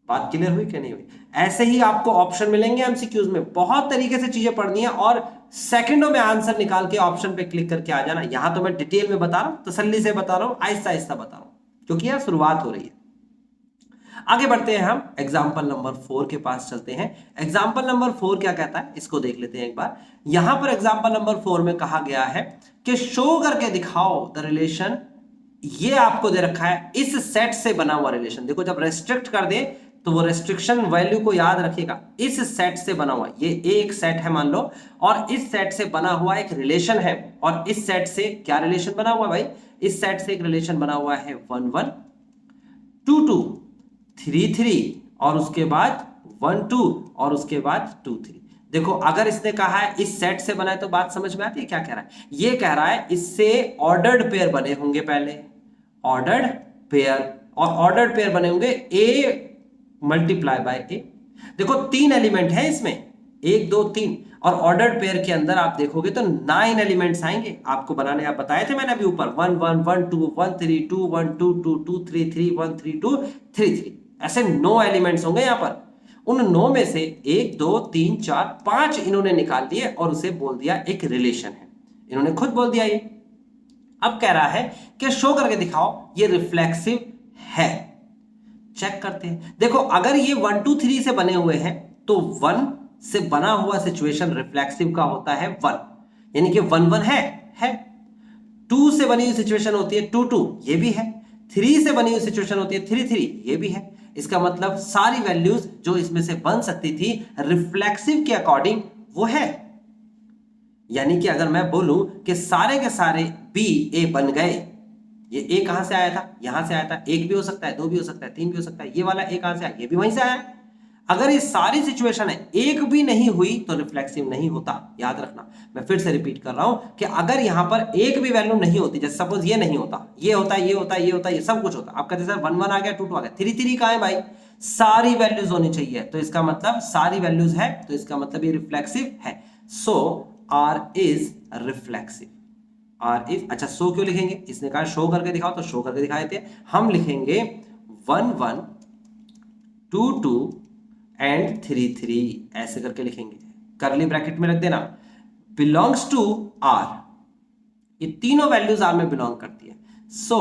बात क्लियर हुई कि नहीं हुई? ऐसे ही आपको ऑप्शन मिलेंगे एमसीक्यूज में, बहुत तरीके से चीजें पढ़नी है और सेकंडों में आंसर निकाल के ऑप्शन पे क्लिक करके आ जाना। यहां तो मैं डिटेल में बता रहा हूं, तसल्ली से बता रहा हूं, आहिस्ता आहिस्ता बता रहा हूं, क्योंकि यह शुरुआत हो रही है। आगे बढ़ते हैं हम एग्जाम्पल नंबर 4 के पास चलते हैं। एग्जाम्पल नंबर 4 क्या कहता है, इसको देख लेते हैं एक बार। यहां पर एग्जाम्पल नंबर 4 में कहा गया है कि शो करके दिखाओ द रिलेशन, ये आपको दे रखा है इस सेट से बना हुआ रिलेशन। देखो जब रेस्ट्रिक्ट कर दे तो वो रेस्ट्रिक्शन वैल्यू को याद रखेगा, इस सेट से बना हुआ, ये एक सेट है मान लो, और इस सेट से बना हुआ एक रिलेशन है, और इस सेट से क्या रिलेशन बना हुआ भाई, इस सेट से एक रिलेशन बना हुआ है 1 1 2 2 3 3 और उसके बाद 1 2 और उसके बाद 2 3। देखो अगर इसने कहा है इस सेट से बना है तो बात समझ में आती है क्या कह रहा है। ये कह रहा है इससे ऑर्डर्ड पेयर बने होंगे, पहले ऑर्डर्ड पेयर, और ऑर्डर्ड पेयर बने होंगे A मल्टीप्लाई बाय A। देखो 3 एलिमेंट है इसमें, 1 2 3, और ऑर्डर्ड पेयर के अंदर आप देखोगे तो 9 एलिमेंट्स आएंगे। आपको बनाने आप बताए थे मैंने अभी ऊपर, 1 1 1 2 1 3 2 1 2 2 2 3 3 1 3 2 3 3, ऐसे 9 एलिमेंट्स होंगे यहां पर। उन 9 में से 1 2 3 4 5 इन्होंने निकाल लिए और उसे बोल दिया एक रिलेशन है, इन्होंने खुद बोल दिया ये अब कह रहा है कि शो करके दिखाओ ये रिफ्लेक्सिव है। चेक करते हैं। देखो अगर ये 1 2 3 से बने हुए हैं तो 1 से बना हुआ सिचुएशन रिफ्लेक्सिव का होता है 1, यानी कि 1 1 है। 2 से बनी हुई सिचुएशन होती है 2 2, ये भी है। 3 से बनी हुई सिचुएशन होती है 3 3, ये भी है। इसका मतलब सारी वैल्यूज जो इसमें से बन सकती थी रिफ्लेक्सिव के अकॉर्डिंग वो है। यानी कि अगर मैं बोलूं कि सारे के सारे बी ए बन गए, ये ए कहां से आया था, यहां से आया था। एक भी हो सकता है, दो भी हो सकता है, तीन भी हो सकता है। ये वाला ए कहां से आया, ये भी वहीं से आया है। अगर ये सारी सिचुएशन है एक भी नहीं हुई तो रिफ्लेक्सिव नहीं होता, याद रखना। मैं फिर से रिपीट कर रहा हूं कि अगर यहां पर एक भी वैल्यू नहीं होती, जैसे सपोज ये नहीं होता, ये होता है, ये होता है, ये होता है, ये सब कुछ होता। आप कहते सर 1 1 आ गया, 2 2 आ गया, 3 3 कहां है भाई, सारी वैल्यूज होनी चाहिए। तो इसका मतलब सारी वैल्यूज है, तो इसका मतलब ये रिफ्लेक्सिव है। So R is reflexive. R is, अच्छा शो क्यों लिखेंगे, इसने कहा शो करके दिखाओ तो शो करके दिखाए थे। हम लिखेंगे 1 1 2 2 एंड 3 3, ऐसे करके लिखेंगे। करली ब्रैकेट में रख देना, बिलोंग्स टू आर, ये तीनों वैल्यूज आर में बिलोंग करती है। सो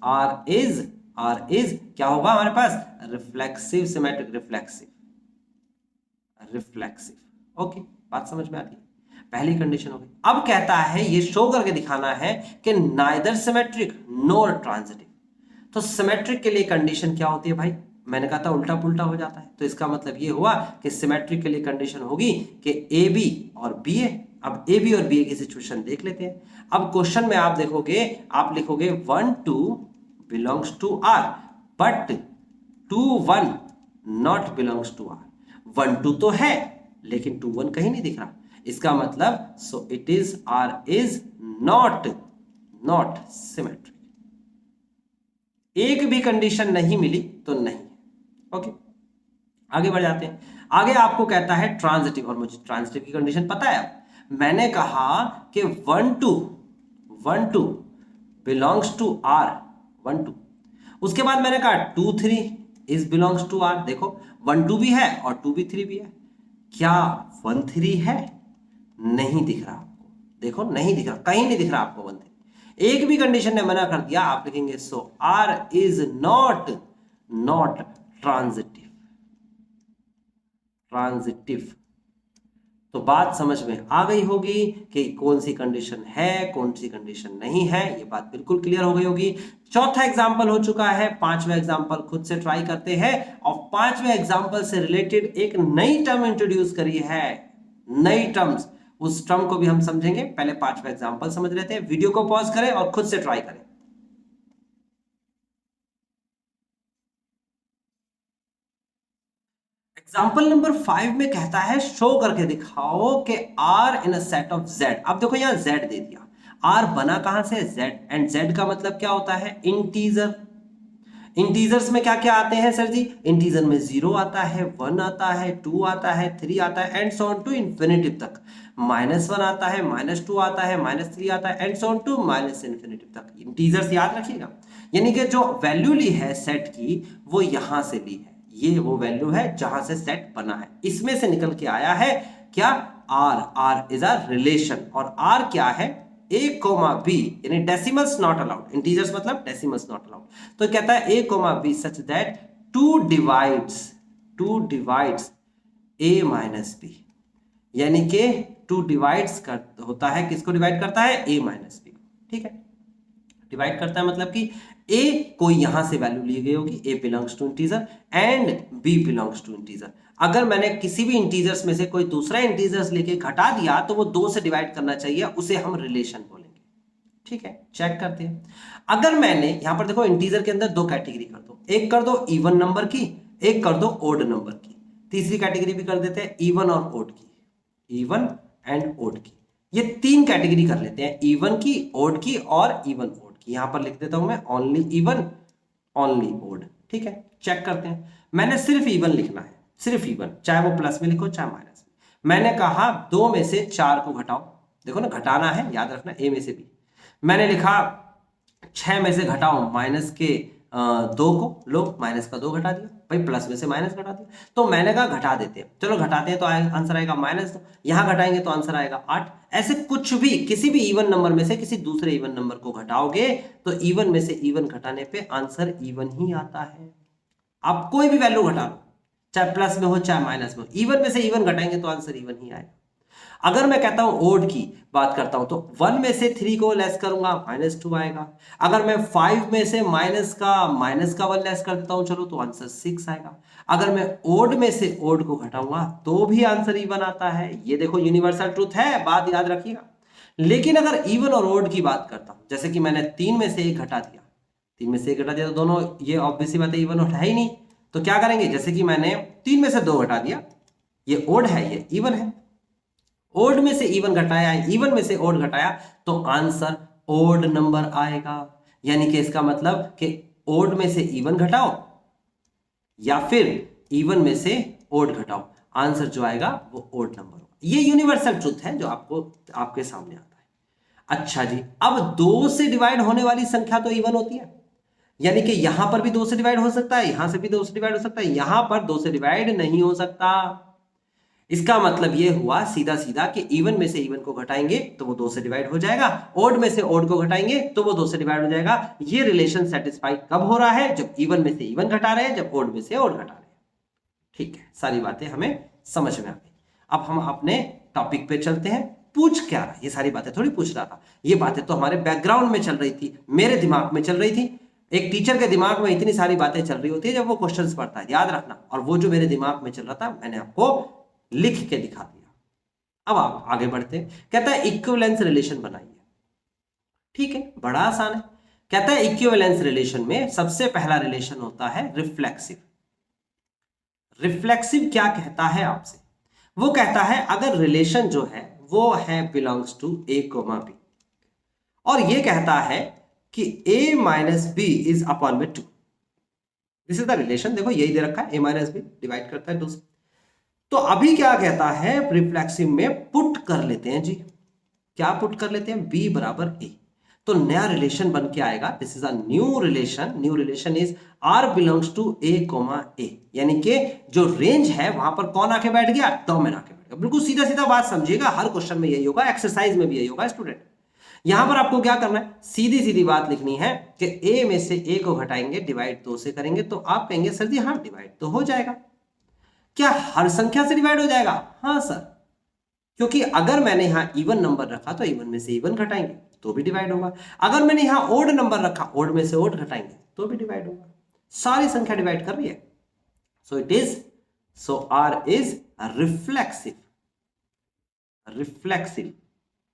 आर इज क्या होगा हमारे पास, रिफ्लेक्सिव सिमेट्रिक, रिफ्लेक्सिव। ओके, बात समझ में आती है। पहली कंडीशन हो गई। अब कहता है ये शो करके दिखाना है कि नाइदर सिमेट्रिक नॉर ट्रांजिटिव। तो सिमेट्रिक के लिए कंडीशन क्या होती है भाई, मैंने कहा था उल्टा पुल्टा हो जाता है। तो इसका मतलब ये हुआ कि सिमेट्रिक के लिए कंडीशन होगी कि ए बी और बी ए। अब ए बी और बी ए की सिचुएशन देख लेते हैं। अब क्वेश्चन में आप देखोगे, आप लिखोगे 1 2 belongs to R but 2 1 not belongs to R. 1 2 तो है लेकिन 2 1 कहीं नहीं दिख रहा। इसका मतलब so it is R is not symmetric. एक भी कंडीशन नहीं मिली तो नहीं। ओके, आगे बढ़ जाते हैं। आगे आपको कहता है ट्रांजिटिव, और मुझे ट्रांजिटिव की कंडीशन पता है। मैंने कहा कि 1 2 बिलोंग्स टू आर, 1 2। उसके बाद मैंने कहा 2 3 इज बिलोंग्स टू आर। देखो 1 2 भी है और 2 भी 3 भी है। क्या 1 3 है, नहीं दिख रहा आपको, देखो नहीं दिख रहा, कहीं नहीं दिख रहा आपको 1 3। एक भी कंडीशन ने मना कर दिया, आप लिखेंगे so R is not transitive. तो बात समझ में आ गई होगी कि कौन सी कंडीशन है, कौन सी कंडीशन नहीं है। ये बात बिल्कुल क्लियर हो गई होगी। चौथा एग्जांपल हो चुका है, पांचवा एग्जांपल खुद से ट्राई करते हैं। और पांचवें एग्जांपल से रिलेटेड एक नई टर्म इंट्रोड्यूस करी है, नई टर्म्स, उस टर्म को भी हम समझेंगे। पहले पांचवा एग्जांपल समझ लेते हैं। वीडियो को पॉज करें और खुद से ट्राई करें। एग्जाम्पल नंबर 5 में कहता है शो करके दिखाओ कि R in a set of Z। अब देखो यहां Z दे दिया, R बना कहां से, Z, एंड Z का मतलब क्या होता है, इंटीजर। इंटीजर्स में क्या क्या आते हैं सर जी, इंटीजर में 0 आता है, 1 आता है, 2 आता है, 3 आता है, and so on to infinitive तक। -1 आता है, -2 आता है, -3 आता है, and so on to minus infinitive तक। इंटीजर्स याद रखिएगा। यानी कि जो वैल्यू ली है सेट की वो यहां से ली है, ये वो वैल्यू है जहां से सेट बना है। इसमें से निकल के आया है क्या, R इज अ रिलेशन। और R क्या है, A, B, यानी डेसिमल्स नॉट अलाउड। इंटीजर्स मतलब डेसिमल्स नॉट अलाउड। तो कहता है A, B such that 2 divides A minus B, यानी कि 2 डिवाइड्स होता है, किसको डिवाइड करता है, A माइनस B। ठीक है, डिवाइड करता है मतलब कि A कोई यहां से वैल्यू ली गई होगी, A belongs to integer and B belongs to integer. अगर मैंने किसी भी इंटीजर्स में से कोई दूसरा इंटीजर्स लेके घटा दिया तो वो 2 से डिवाइड करना चाहिए, उसे हम रिलेशन बोलेंगे। ठीक है, चेक करते हैं। अगर मैंने यहां पर देखो इंटीजर के अंदर 2 कैटेगरी कर दो, एक कर दो इवन नंबर की, एक कर दो ओड नंबर की। तीसरी कैटेगरी भी कर देते हैं इवन और ओड की, इवन एंड ओड की। ये 3 कैटेगरी कर लेते हैं, इवन की, ओड की और इवन ओड की। यहां पर लिख देता हूं मैं ओनली इवन ओनली ओड। ठीक है, चेक करते हैं। मैंने सिर्फ इवन लिखना है, सिर्फ इवन, चाहे वो प्लस में लिखो चाहे माइनस में। मैंने कहा 2 में से 4 को घटाओ, देखो ना घटाना है, याद रखना, ए में से बी। मैंने लिखा 6 में से घटाओ माइनस के 2 को लो, माइनस का 2 घटा दिया भाई, प्लस में से माइनस घटा दिया, तो मैंने कहा घटा देते हैं, चलो घटाते हैं तो आंसर आएगा -2, यहाँ घटाएंगे तो आंसर आएगा 8। ऐसे कुछ भी किसी भी इवन नंबर में से किसी दूसरे इवन नंबर को घटाओगे तो इवन में से इवन घटाने पे आंसर इवन ही आता है। आप कोई भी वैल्यू घटा लो, चाहे प्लस में हो चाहे माइनस में हो, इवन में से इवन घटाएंगे तो आंसर इवन ही आएगा। अगर मैं कहता हूं ओड की बात करता हूं तो 1 में से 3 को लेस करूंगा -2 आएगा। अगर मैं 5 में से माइनस का 1 लेस कर देता हूं चलो तो आंसर 6 आएगा। अगर मैं ओड में से ओड को घटाऊंगा तो भी आंसर इवन आता है। ये देखो यूनिवर्सल ट्रूथ है, बात याद रखिएगा। लेकिन अगर इवन और ओड की बात करता हूं, जैसे कि मैंने 3 में से 1 घटा दिया, 3 में से 1 घटा दिया तो दोनों ये ऑब्वियसली बात है इवन ओड है ही नहीं, तो क्या करेंगे, जैसे कि मैंने 3 में से 2 घटा दिया, ये ओड है ये इवन है, ओड में से इवन घटाया, इवन में से ओड घटाया तो आंसर ओड नंबर आएगा। यानी कि इसका मतलब कि ओड में से इवन घटाओ या फिर इवन में से ओड घटाओ, आंसर जो आएगा वो ओड नंबर होगा। ये यूनिवर्सल ट्रूथ है जो आपको आपके सामने आता है। अच्छा जी, अब 2 से डिवाइड होने वाली संख्या तो इवन होती है, यानी कि यहां पर भी 2 से डिवाइड हो सकता है, यहां से भी 2 से डिवाइड हो सकता है, यहां पर 2 से डिवाइड नहीं हो सकता। इसका मतलब यह हुआ सीधा सीधा कि इवन में से इवन को घटाएंगे तो वो 2 से डिवाइड हो जाएगा, ओड में से ओड को घटाएंगे तो वो 2 से डिवाइड हो जाएगा। ये रिलेशन सेटिस्फाई कब हो रहा है, जब इवन में से इवन घटा रहे हैं, जब ओड में से ओड घटा रहे हैं। ठीक है, सारी बातें हमें समझ में आ गई। अब हम अपने टॉपिक पे चलते हैं। पूछ क्या रहा, ये सारी बातें थोड़ी पूछ रहा था, ये बातें तो हमारे बैकग्राउंड में चल रही थी, मेरे दिमाग में चल रही थी। एक टीचर के दिमाग में इतनी सारी बातें चल रही होती है जब वो क्वेश्चंस पढ़ता है, याद रखना। और वो जो मेरे दिमाग में चल रहा था मैंने आपको लिख के दिखा दिया। अब आप आगे बढ़ते हैं। कहता है इक्विवेलेंस रिलेशन बनाइए। ठीक है, बड़ा आसान है। कहता है इक्विवेलेंस रिलेशन में सबसे पहला रिलेशन होता है रिफ्लेक्सिव। रिफ्लेक्सिव क्या कहता है आपसे, वो कहता है अगर रिलेशन जो है वो है belongs to A comma B, और ये कहता है कि a minus B is upon में 2, दिस इज द रिलेशन। देखो यही दे रखा है, a माइनस बी डिवाइड करता है 2 से। तो अभी क्या कहता है, रिफ्लेक्सिव में पुट कर लेते हैं जी, क्या पुट कर लेते हैं, b बराबर a, तो नया रिलेशन बन के आएगा। This is a new relation, new relation is r belongs to a comma a, यानी कि जो रेंज है वहां पर कौन आके बैठ गया, डोमेन आके बैठ गया। बिल्कुल सीधा सीधा बात समझिएगा, हर क्वेश्चन में यही होगा, एक्सरसाइज में भी यही होगा स्टूडेंट। यहां पर आपको क्या करना है, सीधी सीधी बात लिखनी है कि a में से a को घटाएंगे, डिवाइड 2 से करेंगे, तो आप कहेंगे सर जी हाँ डिवाइड तो हो जाएगा। क्या हर संख्या से डिवाइड हो जाएगा, हाँ सर, क्योंकि अगर मैंने यहां इवन नंबर रखा तो इवन में से इवन घटाएंगे तो भी डिवाइड होगा, अगर मैंने यहां ओड नंबर रखा ओड में से ओड घटाएंगे तो भी डिवाइड होगा। सारी संख्या डिवाइड कर रही है, so it is, so R is reflexive. Reflexive,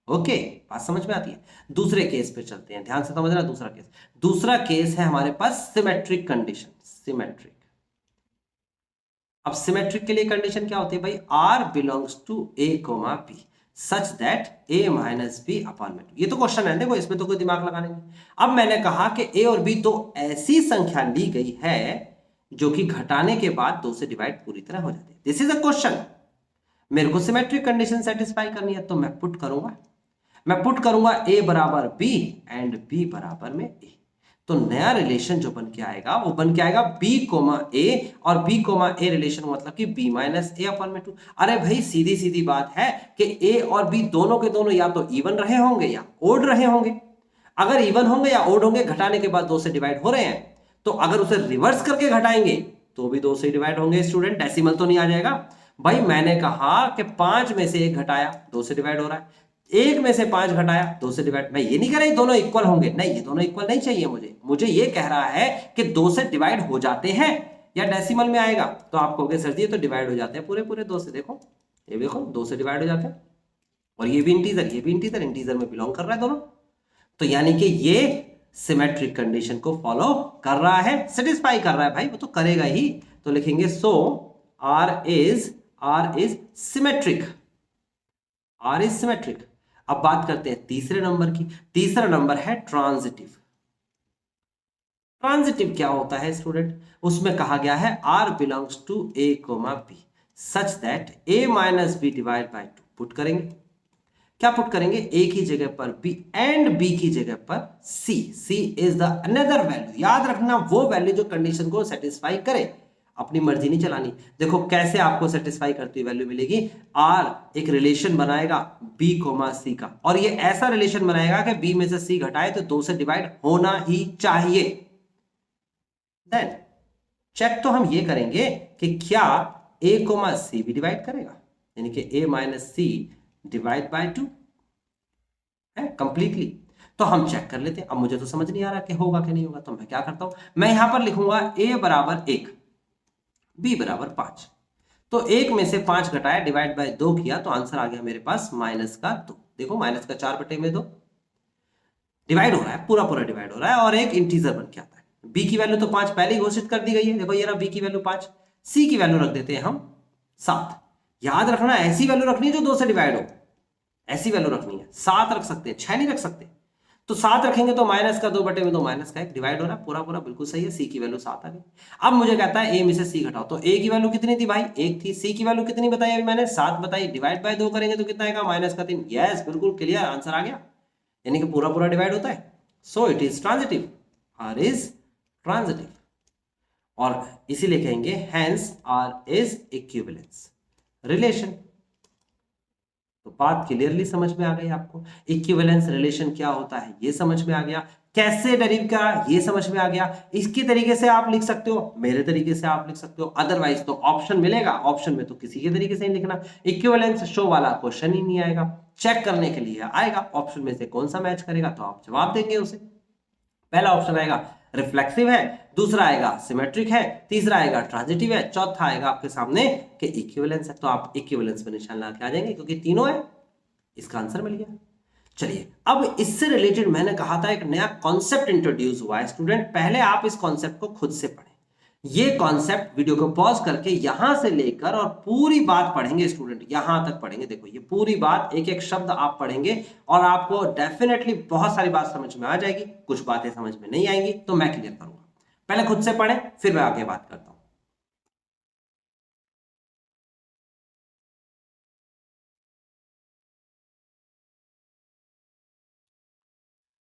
okay, बात समझ में आती है। दूसरे केस पे चलते हैं, ध्यान से समझना। दूसरा केस है हमारे पास सिमेट्रिक कंडीशन, सिमेट्रिक। अब सिमेट्रिक के लिए कंडीशन क्या होती है भाई, r belongs to a comma b such that a minus B upon में 2। ये तो क्वेश्चन है, देखो इसमें तो कोई दिमाग लगाने नहीं। अब मैंने कहा कि a और b तो ऐसी संख्या ली गई है जो कि घटाने के बाद 2 से डिवाइड पूरी तरह हो जाती है। दिस इज अ क्वेश्चन, मेरे को सिमेट्रिक कंडीशन सेटिस्फाई करनी है, तो मैं पुट करूंगा a बराबर b एंड b बराबर में a। तो नया रिलेशन जो बन के आएगा वो बन के आएगा b कोमा a, और b कोमा a रिलेशन मतलब कि b माइनस a अपॉन में 2। अरे भाई सीधी सीधी बात है कि a और b दोनों के दोनों या तो इवन रहे होंगे या ओड रहे होंगे। अगर इवन होंगे या ओड होंगे, घटाने के बाद 2 से डिवाइड हो रहे हैं, तो अगर उसे रिवर्स करके घटाएंगे तो भी 2 से डिवाइड होंगे। स्टूडेंट डेसिमल तो नहीं आ जाएगा भाई। मैंने कहा कि 5 में से 1 घटाया 2 से डिवाइड हो रहा है, 1 में से 5 घटाया 2 से डिवाइड। मैं ये नहीं कह रहा दोनों इक्वल होंगे, नहीं, ये दोनों इक्वल नहीं चाहिए मुझे ये कह रहा है कि 2 से डिवाइड हो जाते हैं या डेसिमल में आएगा तो आप कहोगे सर जी ये तो डिवाइड हो जाते हैं पूरे 2 से। देखो ये देखो 2 से डिवाइड हो जाते हैं, और ये भी इंटीजर, ये भी इंटीजर, इंटीजर में बिलोंग कर रहा है दोनों। तो यानी कि ये सिमेट्रिक कंडीशन को फॉलो कर रहा है, सेटिस्फाई कर रहा है भाई, वो तो करेगा ही। तो लिखेंगे so R is symmetric, R is symmetric. अब बात करते हैं तीसरे नंबर की। तीसरा नंबर है ट्रांजिटिव। ट्रांजिटिव क्या होता है स्टूडेंट, उसमें कहा गया है r belongs to a comma b such that a minus B divide by 2 put करेंगे। क्या पुट करेंगे, ए की जगह पर बी एंड बी की जगह पर C. C is the another value. याद रखना वो वैल्यू जो कंडीशन को सेटिस्फाई करे, अपनी मर्जी नहीं चलानी। देखो कैसे आपको सेटिस्फाई करती हुई वैल्यू मिलेगी, आर एक रिलेशन बनाएगा बी कोमा सी का, और ये ऐसा रिलेशन बनाएगा कि बी में से सी घटाए तो 2 से डिवाइड होना ही चाहिए। देन चेक तो हम ये करेंगे कि क्या ए कोमा सी भी डिवाइड करेगा, यानी कि ए माइनस सी डिवाइड बाय 2 है कंप्लीटली। तो हम चेक कर लेते हैं। अब मुझे तो समझ नहीं आ रहा कि होगा कि नहीं होगा, तो मैं क्या करता हूं, मैं यहां पर लिखूंगा a बराबर 1 b बराबर 5। तो 1 में से 5 घटाया डिवाइड बाय 2 किया तो आंसर आ गया मेरे पास माइनस का 2। देखो माइनस का 4/2 डिवाइड हो रहा है, पूरा पूरा डिवाइड हो रहा है और एक इंटीजर बन के आता है। b की वैल्यू तो 5 पहले ही घोषित कर दी गई है, देखो ये रहा b की वैल्यू 5, c की वैल्यू रख देते हैं हम 7। याद रखना ऐसी वैल्यू रखनी है जो 2 से डिवाइड हो, ऐसी वैल्यू रखनी है। 7 रख सकते हैं, 6 नहीं रख सकते। तो 7 रखेंगे तो माइनस का 2/2 माइनस का 1 डिवाइड हो रहा है, पूरा पूरा बिल्कुल सही है। सी की वैल्यू 7 आ गई। अब मुझे कहता है ए में से सी घटाओ, तो ए की वैल्यू कितनी थी भाई, 1 थी। सी की वैल्यू कितनी बताई अभी मैंने, 7 बताई। डिवाइड बाय 2 करेंगे तो कितना आएगा, माइनस का 3। यस बिल्कुल क्लियर, आंसर आ गया, यानी कि पूरा पूरा डिवाइड होता है। So it is transitive, R is transitive, और इसीलिए कहेंगे hence R is equivalence relation. तो बात क्लियरली समझ में आ गई आपको, इक्विवेलेंस रिलेशन क्या होता है ये समझ में आ गया, कैसे डेरिव करा ये समझ में आ गया। इसकी तरीके से आप लिख सकते हो, मेरे तरीके से आप लिख सकते हो, अदरवाइज तो ऑप्शन मिलेगा, ऑप्शन में तो किसी के तरीके से ही लिखना। इक्विवेलेंस शो वाला क्वेश्चन ही नहीं आएगा, चेक करने के लिए आएगा, ऑप्शन में से कौन सा मैच करेगा तो आप जवाब देंगे उसे। पहला ऑप्शन आएगा रिफ्लेक्सिव है, दूसरा आएगा सिमेट्रिक है, तीसरा आएगा ट्रांजिटिव है, चौथा आएगा आपके सामने कि इक्विवेलेंस है। तो आप इक्विवेलेंस पे निशान लगा के आ जाएंगे क्योंकि तीनों है, इसका आंसर मिल गया। चलिए अब इससे रिलेटेड मैंने कहा था एक नया कॉन्सेप्ट इंट्रोड्यूस हुआ है स्टूडेंट, पहले आप इस कॉन्सेप्ट को खुद से पढ़ें। ये कॉन्सेप्ट वीडियो को पॉज करके यहां से लेकर और पूरी बात पढ़ेंगे स्टूडेंट, यहां तक पढ़ेंगे। देखो ये पूरी बात, एक एक शब्द आप पढ़ेंगे और आपको डेफिनेटली बहुत सारी बात समझ में आ जाएगी, कुछ बातें समझ में नहीं आएंगी तो मैं क्लियर करूंगा। पहले खुद से पढ़ें फिर मैं आगे बात करता हूं।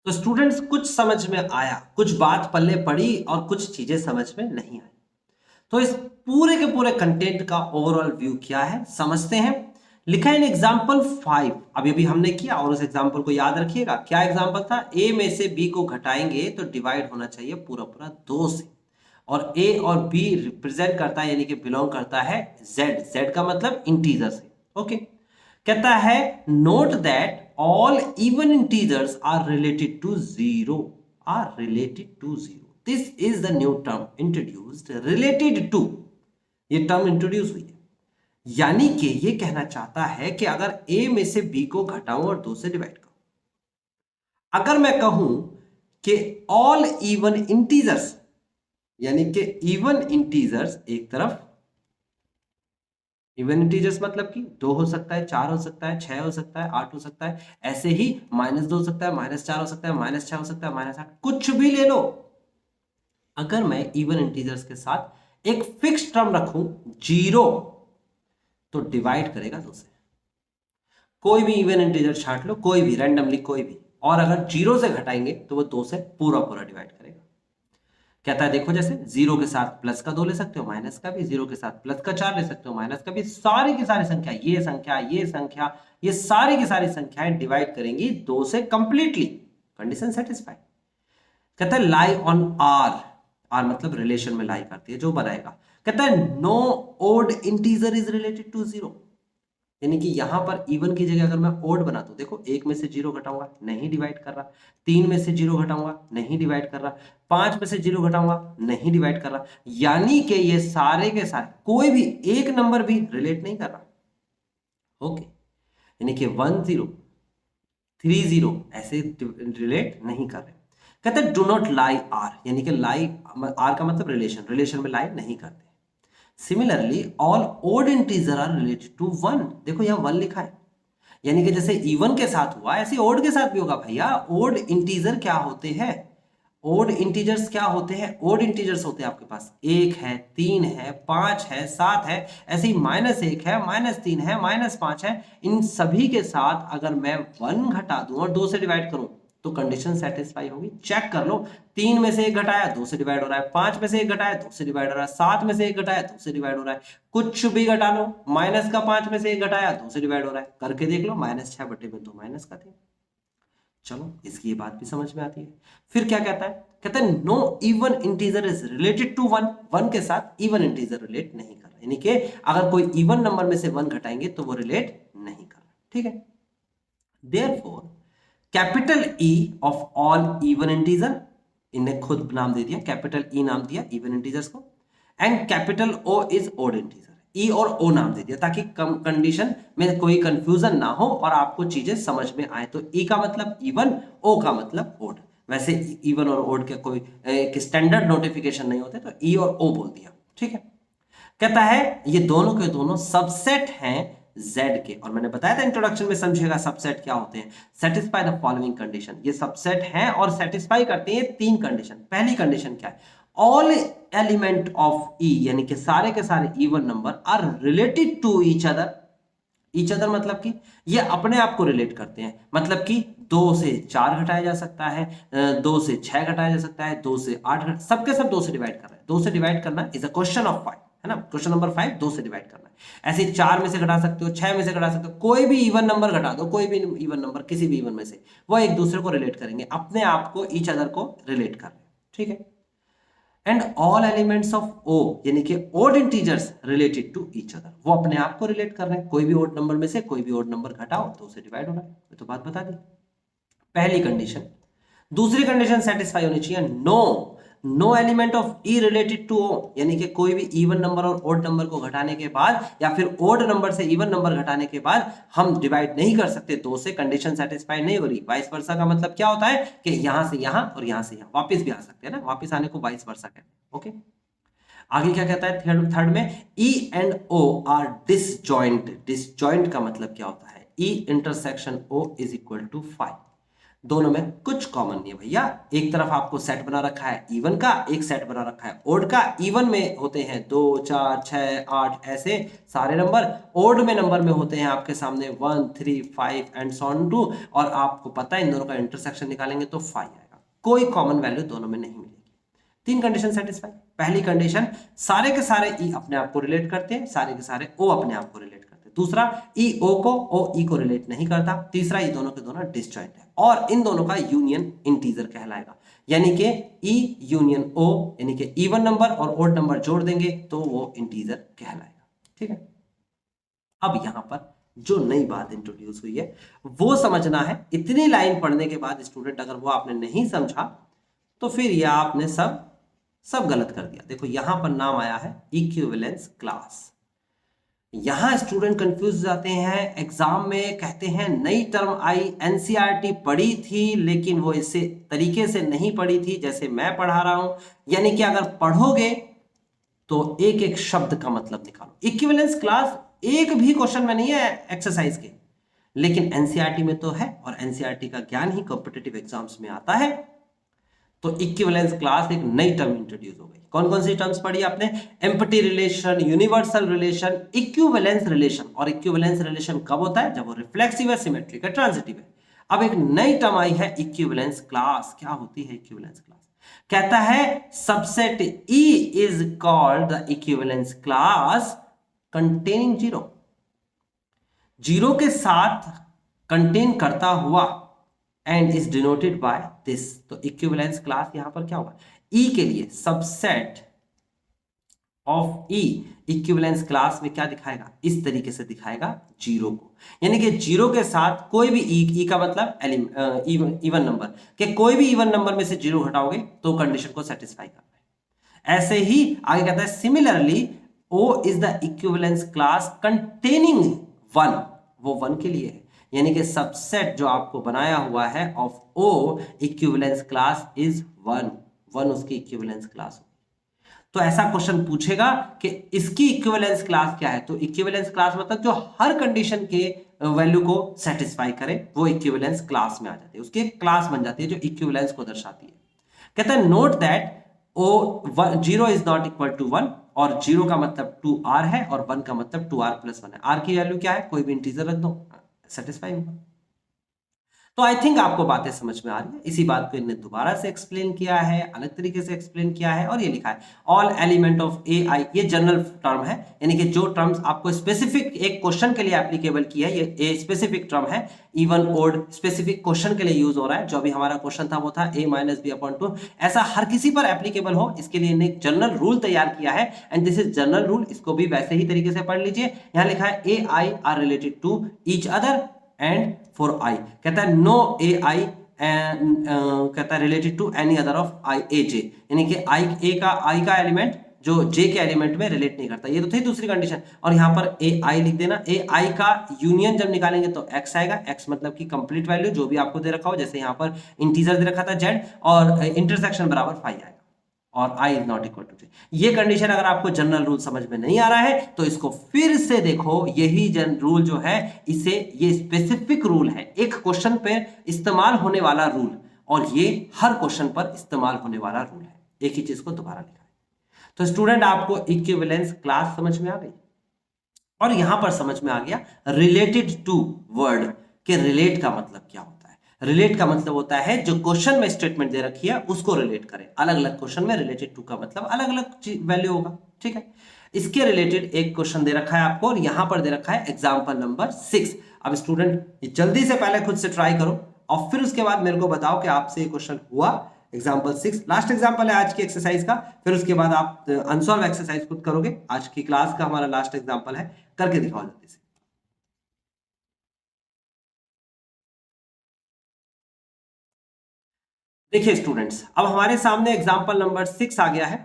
तो स्टूडेंट्स कुछ समझ में आया, कुछ बात पल्ले पड़ी और कुछ चीजें समझ में नहीं आई। तो इस पूरे के पूरे कंटेंट का ओवरऑल व्यू क्या है समझते हैं। लिखा है इन एग्जाम्पल 5, अभी अभी हमने किया और उस एग्जाम्पल को याद रखिएगा। क्या एग्जाम्पल था, ए में से बी को घटाएंगे तो डिवाइड होना चाहिए पूरा पूरा 2 से, और ए और बी रिप्रेजेंट करता है यानी कि बिलोंग करता है जेड, जेड का मतलब इंटीजर से। ओके, कहता है note that all even integers are related to 0, are related to 0. This is the new term introduced, related to, ये टर्म इंट्रोड्यूस हुई है, यानी कि ये कहना चाहता है कि अगर a में से b को घटाऊं और 2 से डिवाइड करूं, अगर मैं कहूं कि all even integers, यानी कि इवन इंटीजर्स एक तरफ, इवन इंटीजर्स मतलब कि 2 हो सकता है, 4 हो सकता है, 6 हो सकता है, 8 हो सकता है, ऐसे ही -2 हो सकता है, -4 हो सकता है, -6 हो सकता है, -8, कुछ भी ले लो। अगर मैं इवन इंटीजर्स के साथ एक फिक्स टर्म रखूं 0, तो डिवाइड करेगा 2 से। कोई भी इवन इंटीजर छांट लो, कोई भी रैंडमली कोई भी, और अगर 0 से घटाएंगे तो वो 2 से पूरा पूरा डिवाइड करेगा। कहता है देखो जैसे 0 के साथ प्लस का 2 ले सकते हो, माइनस का भी, 0 के साथ प्लस का 4 ले सकते हो, माइनस का भी, सारी की सारी संख्या, ये संख्या, ये संख्या, ये सारी की सारी संख्याएं डिवाइड करेंगी 2 से कंप्लीटली, कंडीशन सेटिस्फाई। कहता है लाई ऑन आर, आर मतलब रिलेशन में लाई करती है, जो बनाएगा। कहता है no odd integer is related to 0, यानी कि यहां पर इवन की जगह अगर मैं ओड बनाता हूं, देखो 1 में से 0 घटाऊंगा नहीं डिवाइड कर रहा, 3 में से 0 घटाऊंगा नहीं डिवाइड कर रहा, 5 में से 0 घटाऊंगा नहीं डिवाइड कर रहा, यानी कि ये सारे के सारे कोई भी एक नंबर भी रिलेट नहीं कर रहा। ओके, यानी कि 1 0 3 0 ऐसे रिलेट नहीं कर रहे। कहते हैं डू नॉट लाई आर, यानी कि लाई, आर का मतलब रिलेशन, रिलेशन में लाई नहीं करते। Similarly all odd integer are related to 1, देखो यहां 1 लिखा है, यानी कि जैसे इवन के साथ हुआ ऐसे ओड के साथ भी होगा भैया। ओड इंटीजर क्या होते हैं, ओड इंटीजर्स क्या होते हैं? ओड इंटीजर्स होते हैं आपके पास 1 है, 3 है, 5 है, 7 है, ऐसे ही -1 है, -3 है, -5 है। इन सभी के साथ अगर मैं 1 घटा दूं और 2 से डिवाइड करूं तो कंडीशन सेटिस्फाई होगी। चेक कर लो, 3 में से 1 घटाया 2 से डिवाइड हो रहा है, 5 में से 1 घटाया 2 से डिवाइड हो रहा है, 7 में से 1 घटाया 2 से डिवाइड हो रहा है। कुछ भी घटा लो, -5 में से 1 घटाया 2 से डिवाइड हो रहा है, करके देख लो, -6/2 -3। चलो, इसकी ये बात भी समझ में आती है। फिर क्या कहता है? कहता है no even integer is related to 1। 1 के साथ इवन इंटीजर रिलेट नहीं कर रहा, यानी कि अगर कोई इवन नंबर में से 1 घटाएंगे तो वो रिलेट नहीं कर रहा। ठीक है, therefore capital E of all even integer, इन्हें खुद नाम दे दिया, कैपिटल ई नाम दिया इवन इंटीजर्स को, and capital O is odd integer. E और ओ नाम दे दिया ताकि कंडीशन में कोई कंफ्यूजन ना हो और आपको चीजें समझ में आए। तो ई का मतलब इवन, ओ का मतलब ओड। वैसे इवन और ओड के कोई स्टैंडर्ड नोटिफिकेशन नहीं होते, तो ई और ओ बोल दिया। ठीक है, कहता है ये दोनों के दोनों सबसेट हैं Z के, और मैंने बताया था इंट्रोडक्शन में, समझिएगा सबसेट क्या होते हैं। सेटिस्फाई द फॉलोइंग कंडीशन, ये सबसेट हैं और सेटिस्फाई करते हैं 3 कंडीशन। पहली कंडीशन क्या है? ऑल एलिमेंट ऑफ ई, यानी कि सारे के सारे even number are related to each other. Each other मतलब कि ये अपने आप को रिलेट करते हैं, मतलब कि 2 से 4 घटाया जा सकता है, 2 से 6 घटाया जा सकता है, 2 से 8, सबके सब 2 से डिवाइड कर रहे हैं। 2 से डिवाइड करना इज अ क्वेश्चन ऑफ 5, है ना। क्वेश्चन नंबर 5 2 से डिवाइड करना है। ऐसे 4 में से घटा सकते हो, 6 में से घटा सकते हो, कोई भी इवन नंबर घटा दो, कोई भी इवन नंबर किसी भी इवन में से, वो एक दूसरे को रिलेट करेंगे, अपने आप को ईच अदर को रिलेट कर रहे हैं। ठीक है, and all elements of O, यानी कि odd integers related to each other, वो अपने आप को रिलेट कर रहे हैं। कोई भी ओड नंबर में से कोई भी ओड नंबर घटाओ तो उसे डिवाइड हो रहा है। ये तो बात बता दी, पहली कंडीशन। दूसरी कंडीशन सेटिस्फाई होनी चाहिए, no element of E related to O, यानी कि कोई भी इवन नंबर और ओड नंबर को घटाने के बाद या फिर ओड नंबर से इवन नंबर घटाने के बाद हम डिवाइड नहीं कर सकते 2 से, कंडीशन सेटिस्फाई नहीं हो रही। वाइस वर्सा का मतलब क्या होता है कि यहां से यहां और यहां से यहां वापस भी आ सकते हैं ना, वापस आने को वाइस वर्सा कहते हैं। ओके, आगे क्या कहता है थर्ड में? E and O are disjoint. Disjoint का मतलब क्या होता है? E intersection O is equal to 5। दोनों में कुछ कॉमन नहीं है भैया। एक तरफ आपको सेट बना रखा है इवन का, एक सेट बना रखा है ओड का। इवन में होते हैं 2, 4, 6, 8 ऐसे सारे नंबर, ओड में नंबर में होते हैं आपके सामने 1, 3, 5 एंड सो ऑन टू, और आपको पता है इन दोनों का इंटरसेक्शन निकालेंगे तो 5 आएगा। कोई कॉमन वैल्यू दोनों में नहीं मिलेगी। 3 कंडीशन सेटिस्फाई। पहली कंडीशन, सारे के सारे ई अपने आप को रिलेट करते हैं, सारे के सारे ओ अपने आप को रिलेट करते हैं। दूसरा, ई ओ को, ओ ई को रिलेट नहीं करता। तीसरा, ये दोनों के दोनों डिसजॉइंट है और इन दोनों का यूनियन इंटीजर कहलाएगा, यानी कि ई यूनियन ओ, यानी कि इवन नंबर और ओड नंबर जोड़ देंगे तो वो इंटीजर कहलाएगा। ठीक है, अब यहां पर जो नई बात इंट्रोड्यूस हुई है वो समझना है। इतनी लाइन पढ़ने के बाद स्टूडेंट अगर वो आपने नहीं समझा तो फिर यह आपने सब गलत कर दिया। देखो यहां पर नाम आया है इक्विवेलेंस क्लास। यहां स्टूडेंट कंफ्यूज जाते हैं, एग्जाम में कहते हैं नई टर्म आई, एनसीईआरटी पढ़ी थी लेकिन वो इसे तरीके से नहीं पढ़ी थी जैसे मैं पढ़ा रहा हूं। यानी कि अगर पढ़ोगे तो एक एक शब्द का मतलब निकालो। इक्विवेलेंस क्लास एक भी क्वेश्चन में नहीं है एक्सरसाइज के, लेकिन एनसीईआरटी में तो है, और एनसीईआरटी का ज्ञान ही कॉम्पिटिटिव एग्जाम्स में आता है। तो इक्विवेलेंस क्लास एक नई टर्म इंट्रोड्यूस हो गई। कौन कौन सी टर्म्स पढ़ी आपने? Empty relation, universal relation, equivalence relation. और इक्विवेलेंस रिलेशन कब होता है? जब वो रिफ्लेक्सिव है, सिमेट्रिक है, ट्रांजिटिव है। अब एक नई टर्म आई है इक्विवेलेंस क्लास। क्या होती है इक्विवेलेंस क्लास? कहता है subset E is called the equivalence class containing zero. Zero के साथ कंटेन करता हुआ and is denoted by this. तो इक्विवेलेंस क्लास यहां पर क्या होगा? ई के लिए subset of E equivalence class में क्या दिखाएगा? इस तरीके से दिखाएगा जीरो को, यानी कि जीरो के साथ कोई भी ई का मतलब इवन नंबर के कोई भी इवन नंबर में से जीरो हटाओगे तो कंडीशन को सेटिस्फाई करना है। ऐसे ही आगे कहता है similarly O is the equivalence class containing one. वो वन के लिए है, यानी कि सबसेट जो आपको बनाया हुआ है of O equivalence class is one. One उसकी इक्विवेलेंस क्लास होगी। तो ऐसा क्वेश्चन पूछेगा कि इसकी इक्विवेलेंस क्लास क्या है? तो इक्विवेलेंस क्लास मतलब जो हर कंडीशन के वैल्यू को सेटिस्फाई करे वो इक्विवेलेंस क्लास में आ जाती है, उसकी क्लास बन जाती है जो इक्विवेलेंस को दर्शाती है। कहता है note that O 0 is not equal to 1 और 0 का मतलब 2r है और 1 का मतलब 2r+1 है। r की वैल्यू क्या है, कोई भी इंटीजर रख दो, सेटिस्फाई होगा। तो आई थिंक आपको बातें समझ में आ रही है। इसी बात को इन्हें दोबारा से एक्सप्लेन किया है, अलग तरीके से एक्सप्लेन किया है और ये लिखा है ऑल एलिमेंट ऑफ ए आई, ये जनरल टर्म है, यानी कि जो टर्म्स आपको स्पेसिफिक एक क्वेश्चन के लिए एप्लीकेबल की है, ये ए स्पेसिफिक टर्म है, इवन ओड स्पेसिफिक क्वेश्चन के लिए यूज हो रहा है। जो भी हमारा क्वेश्चन था वो था a-b/2, ऐसा हर किसी पर एप्लीकेबल हो इसके लिए इन्हें एक जनरल रूल तैयार किया है and this is general rule. इसको भी वैसे ही तरीके से पढ़ लीजिए। यहाँ लिखा है A I are related to each other and for I, कहता है नो ए आई कहता है related to any other of I A J, यानी कि आई का एलिमेंट जो जे के एलिमेंट में रिलेट नहीं करता। ये तो थी दूसरी कंडीशन। और यहां पर ए आई लिख देना। ए आई का यूनियन जब निकालेंगे तो एक्स आएगा, एक्स मतलब कि कंप्लीट वैल्यू जो भी आपको दे रखा हो, जैसे यहां पर इंटीजर दे रखा था जेड और इंटरसेक्शन बराबर 5 आएगा और i is not equal to j। ये कंडीशन अगर आपको जनरल रूल समझ में नहीं आ रहा है तो इसको फिर से देखो। यही जनरल रूल जो है इसे ये स्पेसिफिक रूल है, एक क्वेश्चन पे इस्तेमाल होने वाला रूल, और ये हर क्वेश्चन पर इस्तेमाल होने वाला रूल है। एक ही चीज को दोबारा लिखा है। तो स्टूडेंट आपको इक्विवेलेंस क्लास समझ में आ गई और यहां पर समझ में आ गया रिलेटेड टू वर्ड के रिलेट का मतलब क्या होता है। रिलेट का मतलब होता है जो क्वेश्चन में स्टेटमेंट दे रखी है उसको रिलेट करें। अलग अलग क्वेश्चन में रिलेटेड टू का मतलब अलग अलग वैल्यू होगा, ठीक है। इसके रिलेटेड एक क्वेश्चन दे रखा है आपको और यहां पर दे रखा है एग्जांपल नंबर 6। अब स्टूडेंट जल्दी से पहले खुद से ट्राई करो और फिर उसके बाद मेरे को बताओ कि आपसे ये क्वेश्चन हुआ। एग्जांपल 6 लास्ट एग्जांपल है आज की एक्सरसाइज का, फिर उसके बाद आप अनसॉल्व एक्सरसाइज खुद करोगे। आज की क्लास का हमारा लास्ट एग्जांपल है, करके दिखाओ जल्दी से। देखिए स्टूडेंट्स, अब हमारे सामने एग्जांपल नंबर 6 आ गया है।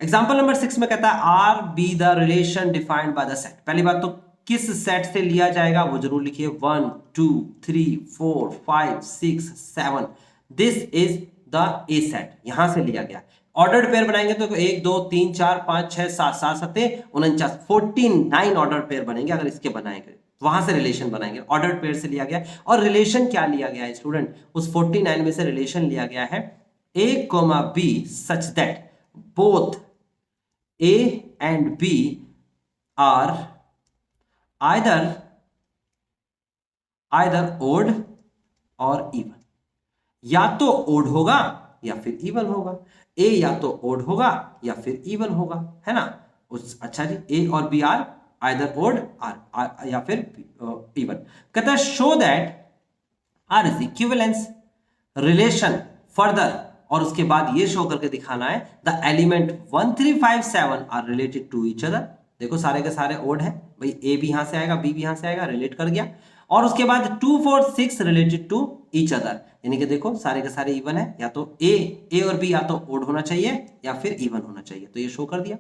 एग्जांपल नंबर 6 में कहता है R be the relation defined by the set. पहली बात तो किस सेट से लिया जाएगा वो जरूर लिखिए। 1 2 3 4 5 6 7, this is the A set, यहां से लिया गया। ऑर्डर्ड पेयर बनाएंगे तो 1 2 3 4 5 6 7 7 7 49 49 ऑर्डर्ड पेयर बनेंगे अगर इसके बनाएंगे, वहां से रिलेशन बनाएंगे। ऑर्डर्ड पेयर से लिया गया और रिलेशन क्या लिया गया है स्टूडेंट, उस 49 में से रिलेशन लिया गया है a, b such that both a and b are either odd और even। या तो ओड होगा या फिर इवन होगा। ए या तो ओड होगा या फिर इवन होगा, है ना। अच्छा जी, ए और B are either odd or या फिर इवन। कहता है show that R is equivalence relation further, और उसके बाद ये शो करके दिखाना है the element 1 3 5 7 are related to each other. देखो सारे के सारे ओड है भाई, ए भी यहां से आएगा बी भी यहां से आएगा, रिलेट कर गया। और उसके बाद 2 4 6 रिलेटेड टू ईच अदर, यानी कि देखो सारे के सारे इवन है। या तो ए और बी या तो ओड होना चाहिए या फिर इवन होना चाहिए, तो ये शो कर दिया।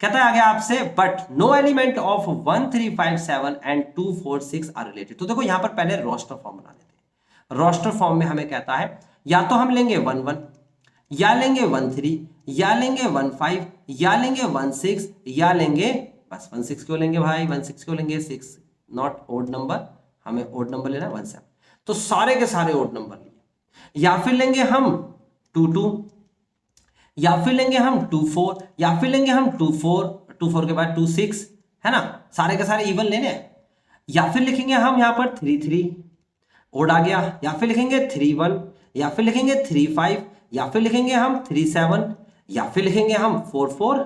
कहता है आगे आपसे but no element of 1 3 5 7 and 2 4 6 are related. तो देखो यहां पर पहले रोस्टर फॉर्म बना लेते हैं। रोस्टर फॉर्म में हमें कहता है या तो हम लेंगे 1 1, या लेंगे 1 3, या लेंगे 1 5, या लेंगे 1 6, या लेंगे बस 1 6 क्यों लेंगे भाई, 1 6 क्यों लेंगे, 6 नॉट ओड नंबर, हमें ओड नंबर लेना 1 7। तो सारे के सारे ओड नंबर लिए। या फिर लेंगे हम 2 2, या फिर लेंगे हम 2 4, या फिर लेंगे हम 2 4 के बाद 2 6, है ना, सारे के सारे इवन लेने। या फिर लिखेंगे हम यहां पर 3 3, ओड आ गया। या फिर लिखेंगे 3 1, या फिर लिखेंगे 3 5, या फिर लिखेंगे हम 3 7, या फिर लिखेंगे हम 4 4,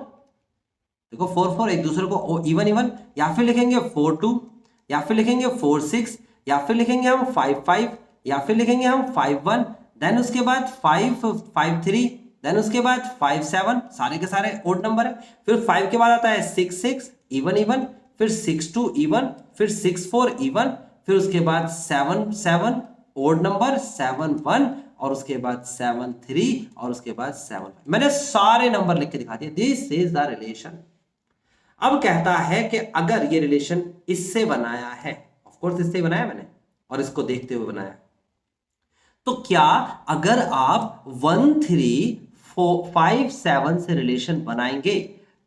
देखो 4 4 एक दूसरे को इवन इवन। या फिर लिखेंगे 4 2, या फिर लिखेंगे 4 6, या फिर लिखेंगे हम 5 5, या फिर लिखेंगे हम 5 1, देन उसके बाद 5 5 3, देन उसके बाद 5 7, सारे के सारे ओड नंबर है। फिर 5 के बाद आता है 6 6 इवन इवन, फिर 6 2 इवन, फिर 6 4 इवन, फिर उसके बाद 7 7 ओड नंबर, 7 1, और उसके बाद 7 3, और उसके बाद 7 5। मैंने सारे नंबर लिख के दिखा दिए। This is the relation. अब कहता है कि अगर ये रिलेशन इससे बनाया है, ऑफ कोर्स इससे बनाया मैंने और इसको देखते हुए बनाया, तो क्या अगर आप 1 3 4 5 7 से रिलेशन बनाएंगे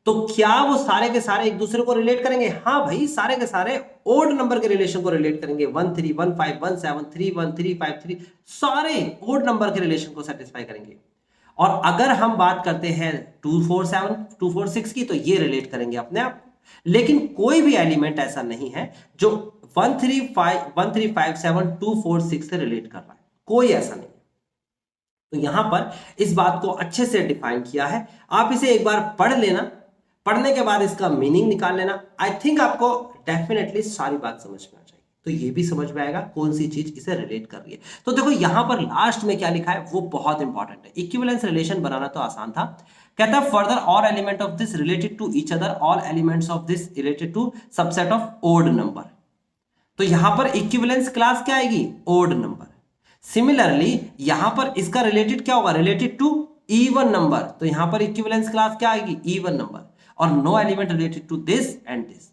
तो क्या वो सारे के सारे एक दूसरे को रिलेट करेंगे? हाँ भाई, सारे के सारे ओड नंबर के रिलेशन को रिलेट करेंगे। 1 3 1 5 1 7 3 1 3 5 3, सारे ओड नंबर के रिलेशन को सेटिस्फाई करेंगे। और अगर हम बात करते हैं 247 246 की, तो ये रिलेट करेंगे अपने आप। लेकिन कोई भी एलिमेंट ऐसा नहीं है जो 1357246 से रिलेट कर रहा है, कोई ऐसा नहीं। तो यहां पर इस बात को अच्छे से डिफाइन किया है, आप इसे एक बार पढ़ लेना, पढ़ने के बाद इसका मीनिंग निकाल लेना। आई थिंक आपको डेफिनेटली सारी बात समझ में आ जाएगी, तो ये भी समझ में आएगा कौन सी चीज इसे रिलेट कर रही है। तो देखो यहां पर लास्ट में क्या लिखा है वो बहुत इंपॉर्टेंट है। इक्विवेलेंस रिलेशन बनाना तो आसान था, कहता है further all element of this related to each other, all elements of this related to subset of odd number. तो यहां पर इक्विवेलेंस क्लास क्या आएगी, ओड नंबर। सिमिलरली यहां पर इसका रिलेटेड क्या होगा, रिलेटेड टू इवन नंबर, तो यहां पर इक्विवेलेंस क्लास क्या आएगी, इवन नंबर। और no element related to this and this,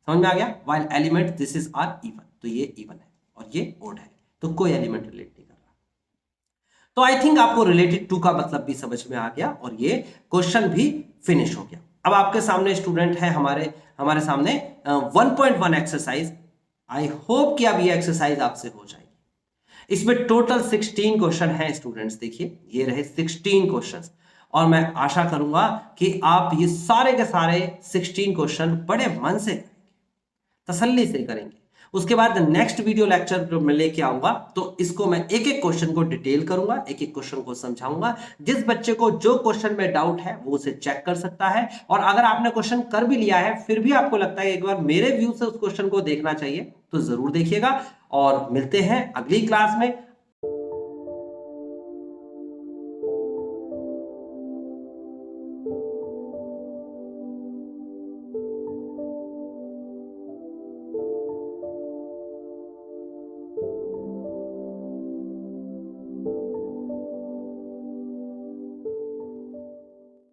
समझ में आ गया, while element this is are even, तो ये इवन है और ये ओड है, तो कोई एलिमेंट रिलेट नहीं कर रहा। तो आई थिंक आपको रिलेटेड टू का मतलब भी समझ में आ गया और ये क्वेश्चन भी फिनिश हो गया। अब आपके सामने स्टूडेंट है हमारे सामने 1.1 एक्सरसाइज। आई होप कि अब ये एक्सरसाइज आपसे हो जाएगी। इसमें टोटल 16 क्वेश्चन है स्टूडेंट्स, देखिए ये रहे 16 क्वेश्चंस, और मैं आशा करूंगा कि आप ये सारे के सारे 16 क्वेश्चन बड़े मन से करेंगे, तसल्ली से करेंगे। उसके बाद नेक्स्ट वीडियो लेक्चर जो मैं लेके आऊंगा तो इसको मैं एक एक क्वेश्चन को डिटेल करूंगा, एक एक क्वेश्चन को समझाऊंगा। जिस बच्चे को जो क्वेश्चन में डाउट है वो उसे चेक कर सकता है, और अगर आपने क्वेश्चन कर भी लिया है फिर भी आपको लगता है एक बार मेरे व्यू से उस क्वेश्चन को देखना चाहिए, तो जरूर देखिएगा। और मिलते हैं अगली क्लास में